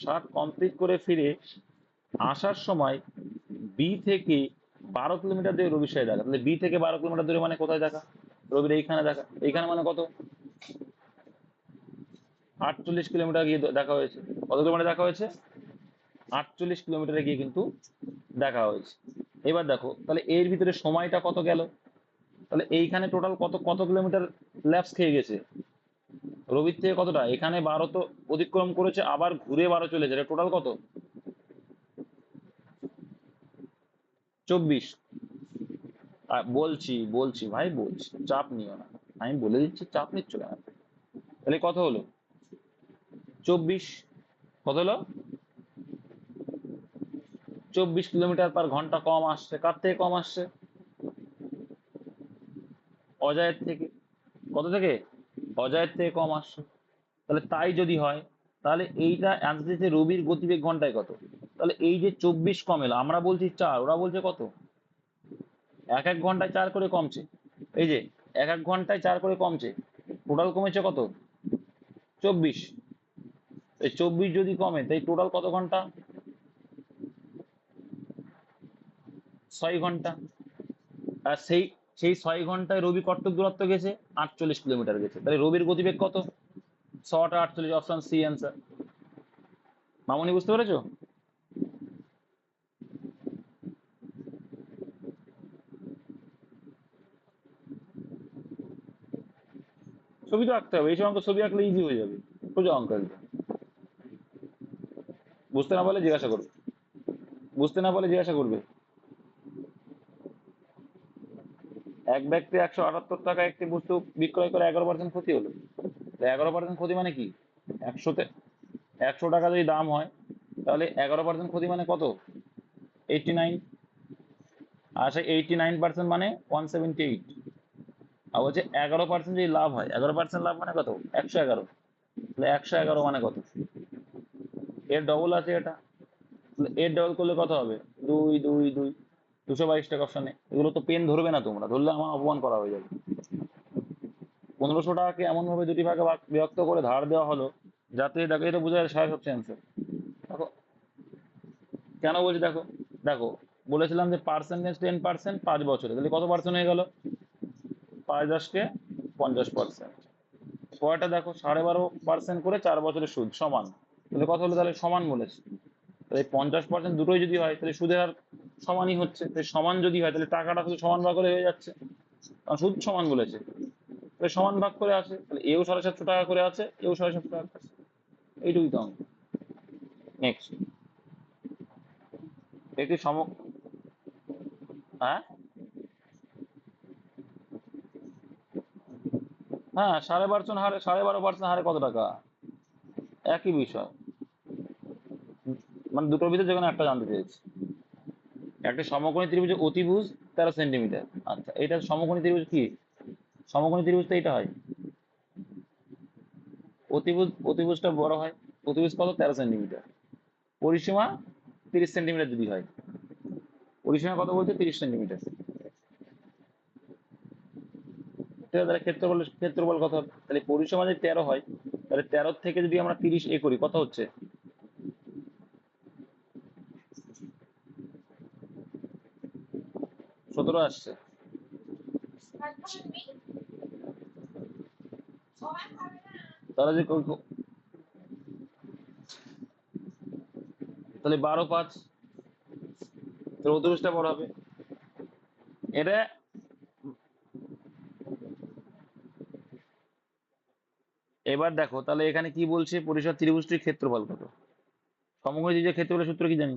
60 কমপ্লিট করে ফিরে আসার সময় বি থেকে 12 কিলোমিটার দূরে রবির সাথে দেখা। তাহলে বি থেকে 12 কিলোমিটার দূরে মানে কোথায় দেখা? রবির এইখানে দেখা। এইখানে মানে কত? 48 কিলোমিটার গিয়ে দেখা হয়েছে। কত কিলোমিটার দেখা হয়েছে? 48 কিলোমিটারে গিয়ে কিন্তু দেখা হয়েছে। এবার দেখো তাহলে এর ভিতরে সময়টা কত গেল? তাহলে এইখানে টোটাল কত কত কিলোমিটার ল্যাপস খেয়ে গেছে? রবির থেকে কতটা? এখানে 12 তো অতিক্রম করেছে, আবার ঘুরে 12 চলে যায়, টোটাল কত? 24। বলছি বলছি ভাই, বলছি, চাপ নিও না, আমি বলে দিচ্ছি, চাপ নিচ্ছ কেন? তাহলে কত হলো? 24। কত হলো? 24 কিলোমিটার/ঘন্টা কম আসছে। কার থেকে কম আসছে? অজয়ের থেকে। কত থেকে? অজয়ের থেকে কম আসছে। তাহলে তাই যদি হয়, তাহলে এইটা অ্যান্সার দিচ্ছে রবির গতিবেগ ঘন্টায় কত। তাহলে এই যে 24 কম এলো, আমরা বলছি 4, ওরা বলছে কত? এক এক ঘন্টায় 4 করে কমছে। এই যে এক এক ঘন্টায় 4 করে কমছে, টোটাল কমেছে কত? 24। এই 24 যদি কমে তাই টোটাল কত ঘন্টা? 6 ঘন্টা। আর সেই 6 ঘন্টায় রবি কতটুকু দূরত্ব গেছে? 48 কিলোমিটার গেছে। তাহলে রবির গতিবেগ কত? 100 টা 48, অপশন সি অ্যান্সার। মামনি বুঝতে পেরেছো? ছবি তো আঁকতে হবে, এই সব অঙ্ক ছবি আঁকলে ইজি হয়ে যাবে। সোজা অঙ্ক একদম। বুঝতে না পারলে জিজ্ঞাসা করবে, বুঝতে না পারলে জিজ্ঞাসা করবে। এক ব্যক্তি 178 টাকা একটি বস্তু বিক্রয় করে 11% ক্ষতি হলো। 11% ক্ষতি মানে কি? 100তে 100 টাকা যদি দাম হয়, তাহলে 11% ক্ষতি মানে কত? 89। আর সেই 89% মানে 178। আর বলছে 11% যদি লাভ হয়, 11% লাভ মানে কত? 111। তাহলে 111 মানে কত? এর ডবল আছে এটা, এর ডবল করলে কত হবে? 2 2 2, 222 টাকা অপশানে। এগুলো তো পেন ধরবে না, তোমরা ধরলে আমার অপমান করা হয়ে যাবে। 1500 টাকাকে এমন ভাবে দুটি ভাগে বিভক্ত করে ধার দেওয়া হলো যাতে, দেখো এটা বোঝা যায় 7 হচ্ছে অ্যান্সার। দেখো কেন বলছি, দেখো দেখো বলেছিলাম যে পার্সেন্টেজ 10%, 5 বছরে, তাহলে কত পার্সেন্ট হয়ে গেল? 5 10 কে 50%। পরেরটা দেখো 12.5% করে 4 বছরের সুদ সমান, তাহলে কত হলো? তাহলে সমান বলেছে। তাহলে 50% দুটোই যদি হয় তাহলে সুদের হার সমানই হচ্ছে। তাহলে সমান যদি হয় তাহলে টাকাটা শুধু সমান ভাগ করে হয়ে যাচ্ছে, কারণ সুদ সমান বলেছে। তাহলে সমান ভাগ করে আছে, তাহলে এও 750 টাকা করে আছে, এও 750 টাকা আছে। এইটুকুই তো অঙ্ক। নেক্সট, একটি হ্যাঁ হ্যাঁ 12.5% হারে কত টাকা? একই বিষয়, মানে দুটোর ভিতরে যেকোনো একটা জানতে চেয়েছি। একটা সমকোণী ত্রিভুজে অতিভুজ 13 সেন্টিমিটার। আচ্ছা, এটা সমকোণী ত্রিভুজ কি? সমকোণী ত্রিভুজ তো এটা হয়। অতিভুজটা বড় হয়। অতিভুজ কত? 13 সেন্টিমিটার। পরিসীমা 30 সেন্টিমিটার যদি হয়। পরিসীমা কত বলছে? 30 সেন্টিমিটার। তাহলে ক্ষেত্রফল কত হবে? তাহলে পরিসীমা যদি 13 হয়, তাহলে 13 থেকে যদি আমরা 30 করি, কত হচ্ছে? 17 আসছে। তাহলে যে তাহলে 12 5, তাহলে অতিভুজটা বড় হবে। এটা এবার দেখো, তাহলে এখানে কি বলছে? পরিসর ত্রিভুজটির ক্ষেত্রফল কত? সমকোণী ত্রিভুজের ক্ষেত্রফলের সূত্র কি জানি?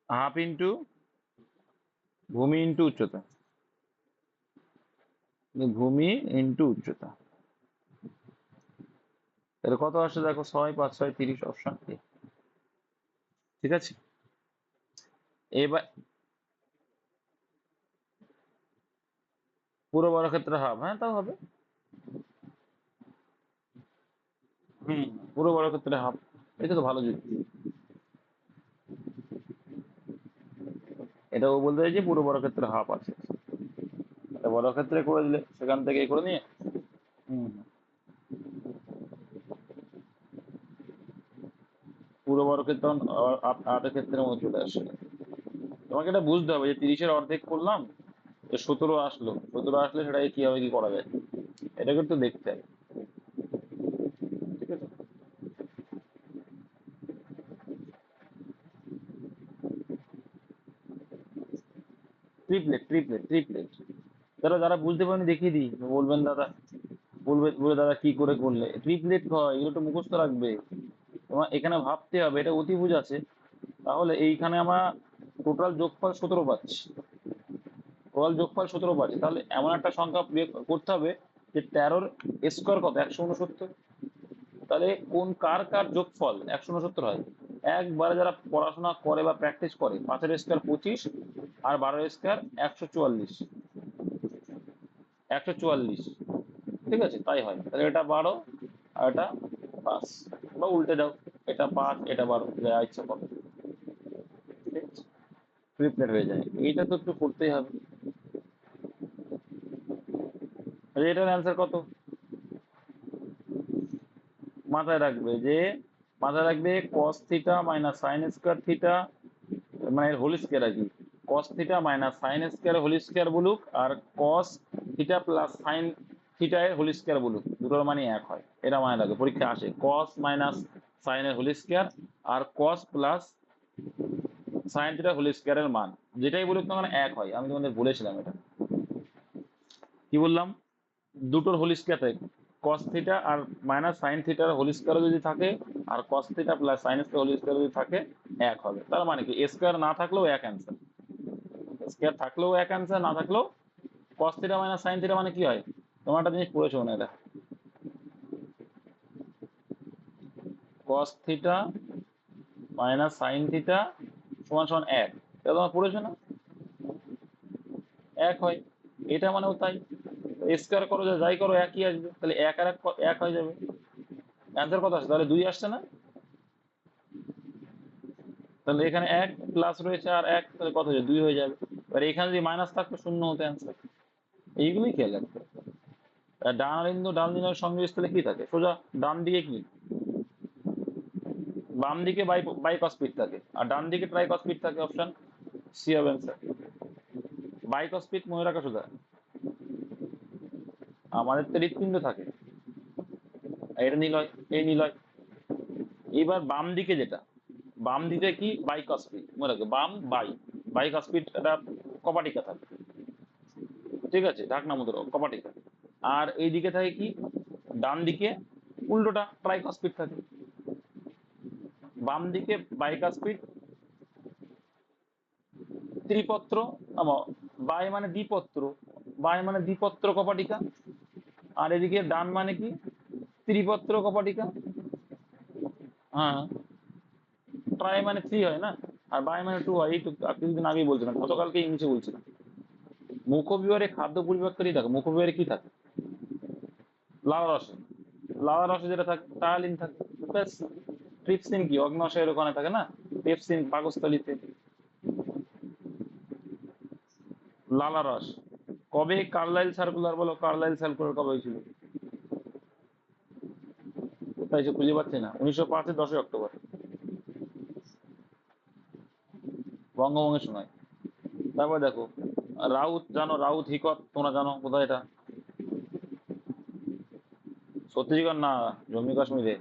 হাফ ইন্টু ভূমি ইন্টু উচ্চতা। ভূমি ইন্টু উচ্চতা, তাহলে কত আসছে? দেখো 6 5 6 30, অপশন এ। ঠিক আছে। এবার পুরো বর্গক্ষেত্র হাফ, হ্যাঁ তাও হবে। হুম, পুরো বর্গক্ষেত্রে হাফ, এটা তো ভালো যুক্তি। এটা ও বলতে চাইছে পুরো বর্গক্ষেত্রে হাফ আছে। এটা বর্গক্ষেত্রে করে দিলে সেখান থেকে করে নিয়ে। হুম, পুরো বর্গক্ষেত্র আটের ক্ষেত্রের মধ্যে চলে আসে। তোমাকে এটা বুঝতে হবে যে 30-এর অর্ধেক করলাম, 17 আসলো, 17 আসলে সেটাকে কিভাবে কি করা যায়, এটা কিন্তু দেখতে হবে। ঠিক আছে। ট্রিপলেট ট্রিপলেট ট্রিপলেট, যারা যারা বুঝতে পারেনি দেখিয়ে দিই, বলবেন দাদা, বলে দাদা কি করে করলে ট্রিপলেট হয়, এগুলো তো মুখস্থ রাখবে। তোমার এখানে ভাবতে হবে এটা অতিভুজ আছে, তাহলে এইখানে আমরা টোটাল যোগফল 17 পাচ্ছি। টোটাল যোগফল 17 পাচ্ছি, তাহলে এমন একটা সংখ্যা বের করতে হবে যে 13-র স্কোয়ার কত? 169। তাহলে কোন কার কার যোগফল 169 হয়? একবারে যারা পড়াশোনা করে বা প্র্যাকটিস করে, 5-এর স্কোয়ার 25 আর 12-এর স্কোয়ার 144। 144, ঠিক আছে, তাই হয়। তাহলে এটা 12 আর এটা 5, বা উল্টে দাও, এটা 5 এটা 12, যা ইচ্ছা করো। ঠিক আছে, ট্রিপলেট হয়ে যায়। এইটা তো একটু করতেই হবে। এটার অ্যান্সার কত? মাথায় রাখবে যে, মাথায় রাখবে cos theta minus sine square theta মানে এর হোল স্কয়ার আর কি, cos theta minus sine square whole square বলুক আর cos theta plus sine theta এর হোল স্কয়ার বলুক, দুটোর মানে এক হয়, এটা মানে লাগে পরীক্ষা আসে। cos মাইনাস সাইন এর হোল স্কয়ার আর cos plus sine theta whole স্কয়ারের মান যেটাই বলুক না কেন এক হয়। আমি তোমাদের বলেছিলাম এটা, কি বললাম, দুটোর হোল স্কয়ার থাকে, cos থিটা আর মাইনাস সাইন থিটার হোল স্কয়ার যদি থাকে আর cos theta plus sine square whole square যদি থাকে এক হবে। তার মানে কি স্কয়ার না থাকলেও এক অ্যান্সার, স্কয়ার থাকলেও এক অ্যান্সার, না থাকলেও cos theta minus sine theta মানে কি হয়, তোমার একটা জিনিস পড়েছো না, এটা cos theta minus sine theta সমান সমান এক, এটা তোমার পড়েছো না, এক হয়। এটা মানেও তাই, স্কয়ার করো যাই করো একই আসবে, তাহলে এক আর এক হয়ে যাবে। অ্যান্সার কত আসছে তাহলে, দুই আসছে না, তাহলে এখানে এক প্লাস রয়েছে আর এক, তাহলে কত হয়ে দুই হয়ে যাবে। এবার এখানে যদি মাইনাস থাকতো শূন্য হতো অ্যান্সার। এইগুলোই খেয়াল রাখতে হবে। আর ডান আর বিন্দু ডান দিনের সংযোগস্থলে কি থাকে, সোজা ডান দিকে কি, বাম দিকে বাই কস পিট থাকে আর ডান দিকে ট্রাই কস পিট থাকে, অপশন সি হবে অ্যান্সার। বাই কস পিট মনে রাখা সোজা, আমাদের তো হৃৎপিণ্ড থাকে, এটা নিলয় এই নিলয়। এবার বাম দিকে যেটা, বাম দিকে কি বাই কস পিট মনে রাখবে, বাম বাই কস পিট এটা কপাটিকা থাকে, ঠিক আছে, ঢাকনা মতো কপাটিকা। আর এই দিকে থাকে কি, ডান দিকে উল্টোটা ট্রাইকসপিড থাকে, বাম দিকে বাইকাসপিড ত্রিপত্র, বাই মানে দ্বিপত্র, বাই মানে দ্বিপত্র কপাটিকা, আর এদিকে ডান মানে কি ত্রিপত্র কপাটিকা। হ্যাঁ, ট্রাই মানে থ্রি হয় না, আর বাই মানে টু হয়। এই তো কিছুদিন আগেই বলছিলাম, গতকালকে ইংলিশে বলছিলাম। মুখবিহারে খাদ্য পরিপাককারী থাকে, মুখবিহারে কি থাকে, লালা রসে, লালা রসে যেটা থাকে টায়ালিন থাকে, ব্যাস। ট্রিপসিন কি অগ্নাশয়ের ওখানে থাকে না, পেপসিন পাকস্থলীতে। লালা রস কবে কার্লাইল সার্কুলার বলো, কার্লাইল সার্কুলার কবে হয়েছিল, কোথায় সে খুঁজে পাচ্ছি না, 1905 10 অক্টোবর, বঙ্গভঙ্গের সময়। তারপর দেখো রাউত জানো, রাউত হিকত তোমরা জানো কোথায় এটা, ছত্তিশগড় না, জম্মু কাশ্মীরে।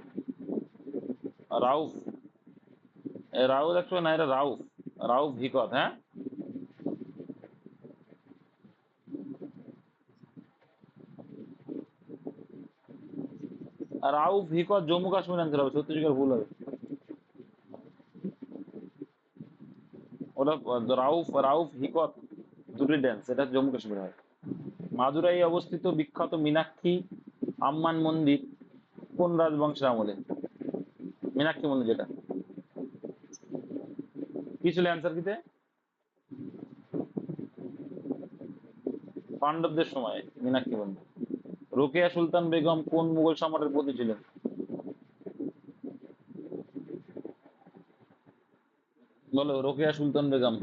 রাউফ, রাউত একশো না, এটা রাউফ, রাউফ হিকত, হ্যাঁ। আর রাউফ হিকত জম্মু কাশ্মীর আনসার হবে, ছত্তিশগড় ভুল হবে। ওটা রাউফ রাউফ হিকত দুটি ড্যান্স, এটা জম্মু কাশ্মীর হয়। মাদুরাই অবস্থিত বিখ্যাত মীনাক্ষী আম্মান মন্দির কোন রাজবংশের আমলে, মীনাক্ষী মন্দির যেটা, কি ছিল অ্যান্সার কিতে, পাণ্ডবদের সময় মীনাক্ষী মন্দির। রোকেয়া সুলতান বেগম কোন মুঘল সম্রাটের পতি ছিলেন, বলো রোকেয়া সুলতান বেগম।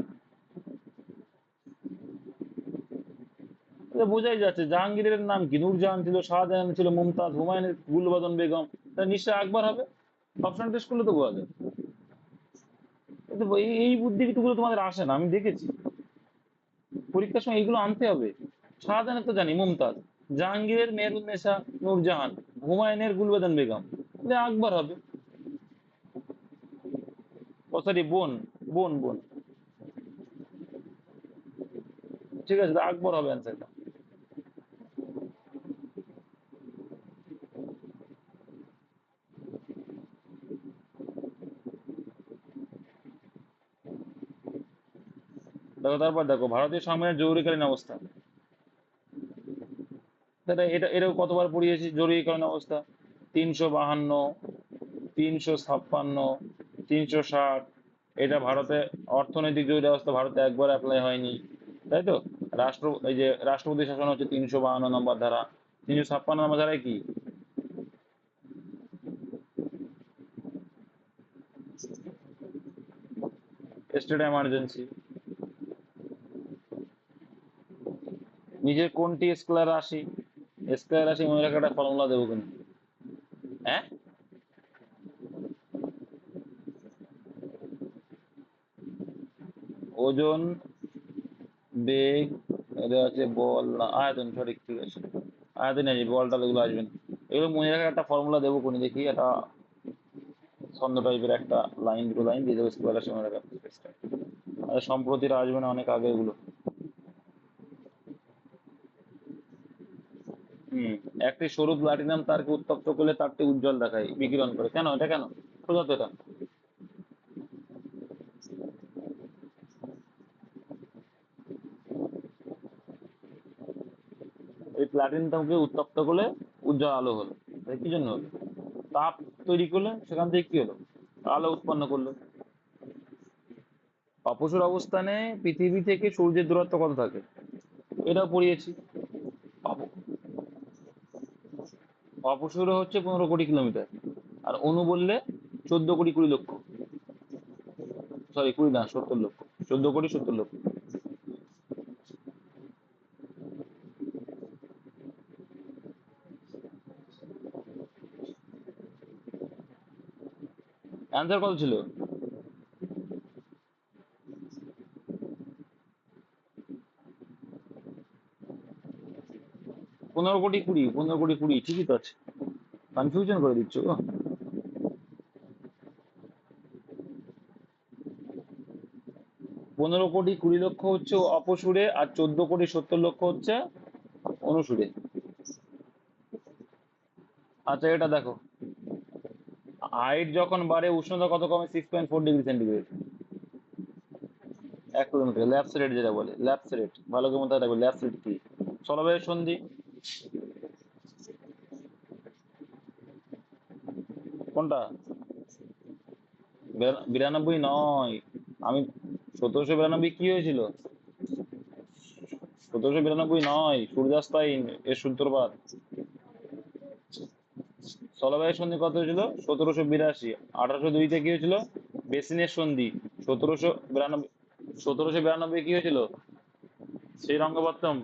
বোঝাই যাচ্ছে, জাহাঙ্গীরের নাম কি, নূরজাহান ছিল, শাহজাহান ছিল, মুমতাজ, হুমায়ুনের গুলবদন বেগম, নিশ্চয় আকবর হবে। অপশন টেস্ট করলে তো বোঝা যায়। কিন্তু এই বুদ্ধিগুলো তোমাদের আসে না, আমি দেখেছি পরীক্ষার সময় এইগুলো আনতে হবে। শাহজাহানের তো জানি মুমতাজ, জাহাঙ্গীরের মেহেরুন্নেসা নূরজাহান, হুমায়ুনের গুলবদন বেগম, আকবর হবে। ও সরি বোন, বোন বোন, ঠিক আছে, আকবর হবে অ্যান্সারটা। দেখো তারপর দেখো ভারতীয় সংবিধানের জরুরিকালীন অবস্থা, সেটা এটা এটাও কতবার পড়িয়েছি, জরুরিকালীন অবস্থা 352, 356, 360। এটা ভারতে অর্থনৈতিক জরুরি অবস্থা ভারতে একবার অ্যাপ্লাই হয়নি, তাই তো। এই যে রাষ্ট্রপতি শাসন হচ্ছে 352 নম্বর ধারা, 356 নম্বর ধারায় কি, স্টেট এমার্জেন্সি। নিজের কোনটি স্কেলার রাশি, স্কেলার রাশি মনে রাখার একটা ফর্মুলা দেবো কিন্তু, হ্যাঁ। ওজন, বেগ, এদের আছে বল না আয়তন, সঠিক, ঠিক আছে। আয়তন আছে, বলটা এগুলো আসবে না। এগুলো মনে রাখার একটা ফর্মুলা দেবো কোনি, দেখি একটা ছন্দ টাইপের একটা লাইন, দুটো লাইন দিয়ে দেবো স্কোয়ারের সময় রাখার চেষ্টা। আর সম্প্রতিটা আসবে না, অনেক আগে এগুলো। হম। একটি সরু প্লাটিনাম তারকে উত্তপ্ত করলে তারটি উজ্জ্বল দেখায়, বিকিরণ করে, কেন এটা কেন? সোজা তো এটা। এই প্লাটিনামকে উত্তপ্ত করলে উজ্জ্বল আলো হলো, তাই কি জন্য হলো? তাপ তৈরি করলে সেখান থেকে কি হলো? আলো উৎপন্ন করলো। অপসর অবস্থানে পৃথিবী থেকে সূর্যের দূরত্ব কত থাকে? এটাও পড়িয়েছি। অপ- অপসর হচ্ছে 15 কোটি কিলোমিটার, আর অনু বললে 14 কোটি 20 লক্ষ, সরি 20 না 70 লক্ষ, 14 কোটি 70 লক্ষ। অ্যান্সার কত ছিল? 15 কোটি 20, 15 কোটি 20, ঠিকই তো আছে। কনফিউশন করে দিচ্ছ গো। 15 কোটি 20 লক্ষ হচ্ছে অপসুরে, আর 14 কোটি 70 লক্ষ হচ্ছে অনুসুরে। আচ্ছা এটা দেখো, হাইট যখন বাড়ে উষ্ণতা কত কমে? 6.4 degree centigrade. 1 kilometre. Lapse rate যেটা বলে, ল্যাপস রেট ভালো করে মনে রাখবে, ল্যাপস রেট কি? স্থলবেগের সন্ধি কোনটা? 92 নয়। আমি 1792 কি হয়েছিল? 1792 নয়, সূর্যাস্তায়ন এর সূত্রপাত। স্থলবেগের সন্ধি কত হয়েছিল? 1782। 1802-তে কি হয়েছিল? বেসিনের সন্ধি। 1792, 1792 কি হয়েছিল? শ্রীরঙ্গপত্তম।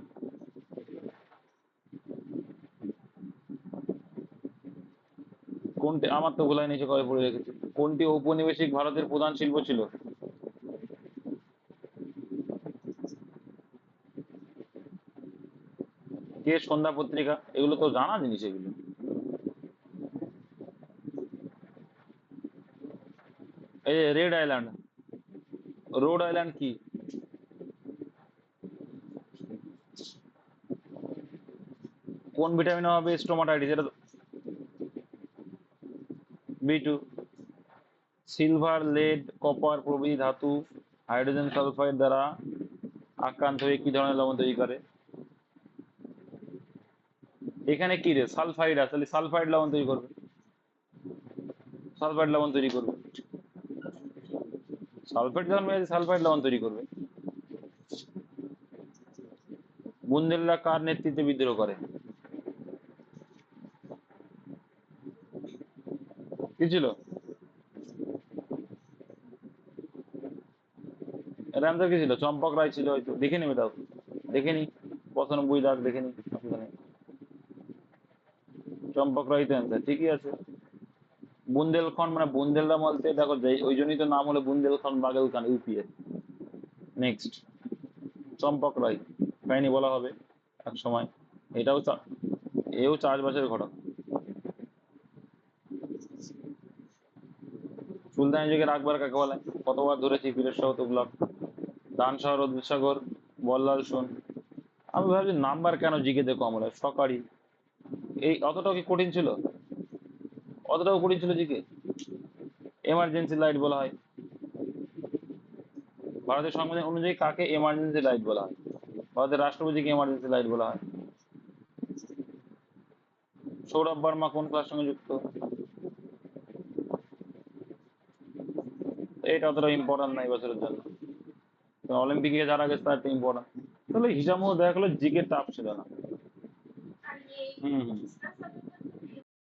কোনটি, আমার তো ভুলাই নিচে করে পড়ে রেখেছি, কোনটি ঔপনিবেশিক ভারতের প্রধান শিল্প ছিল? কে সন্ধ্যা পত্রিকা, এগুলো তো জানা জিনিস এগুলো। এই রেড আইল্যান্ড, রোড আইল্যান্ড কি? কোন ভিটামিন হবে স্টোমাটাইটিস, এটা? B two. Silver, lead, copper প্রভৃতি ধাতু হাইড্রোজেন সালফাইড দ্বারা আক্রান্ত হয়ে কি ধরনের লবণ তৈরি করে? এখানে কি রে, সালফাইড আছে, তাহলে সালফাইড লবণ তৈরি করবে, সালফাইড লবণ তৈরি করবে। সালফাইড যখন মেরে সালফাইড লবণ তৈরি করবে। বুন্দেলরা কার নেতৃত্বে বিদ্রোহ করে? কি ছিল? এর আনসার কি ছিল? চম্পক রায় ছিল হয়তো, দেখে নিবে তাও, দেখে নি। 95 দাগ দেখে নি, অসুবিধা নেই। চম্পক রায় তো অ্যান্সার, ঠিকই আছে। বুন্দেলখন্ড মানে বুন্দেলরা বলতে দেখো, যে ওই জন্যই তো নাম হলো বুন্দেলখন্ড বাগেল খান, ইউপিএ। নেক্সট, চম্পক রায় কাহিনী বলা হবে এক সময়। এটাও এও 4 বছরের ঘটনা। সুলতানি যুগের আকবর কাকে বলে? কতবার ধরেছি পীরের শাহ তুগলক। দান শাহ রুদ্রসাগর, বল্লাল সেন। আমি ভাবছি নাম্বার কেন জিকে দেখো আমরা সকারই, এই অতটাও কি কঠিন ছিল? অতটাও কঠিন ছিল জিকে? এমার্জেন্সি লাইট বলা হয়। ভারতের সংবিধান অনুযায়ী কাকে এমার্জেন্সি লাইট বলা হয়? ভারতের রাষ্ট্রপতিকে এমার্জেন্সি লাইট বলা হয়। সৌরভ বার্মা কোন ক্লাস সঙ্গে যুক্ত? এটা অতটা ইম্পর্টেন্ট নাই বছরের জন্য, অলিম্পিকে যারা গেছে তার ইম্পর্টেন্ট। তাহলে হিসাব মতো দেখা গেলো জিকে টাফ ছিল না। হম হম।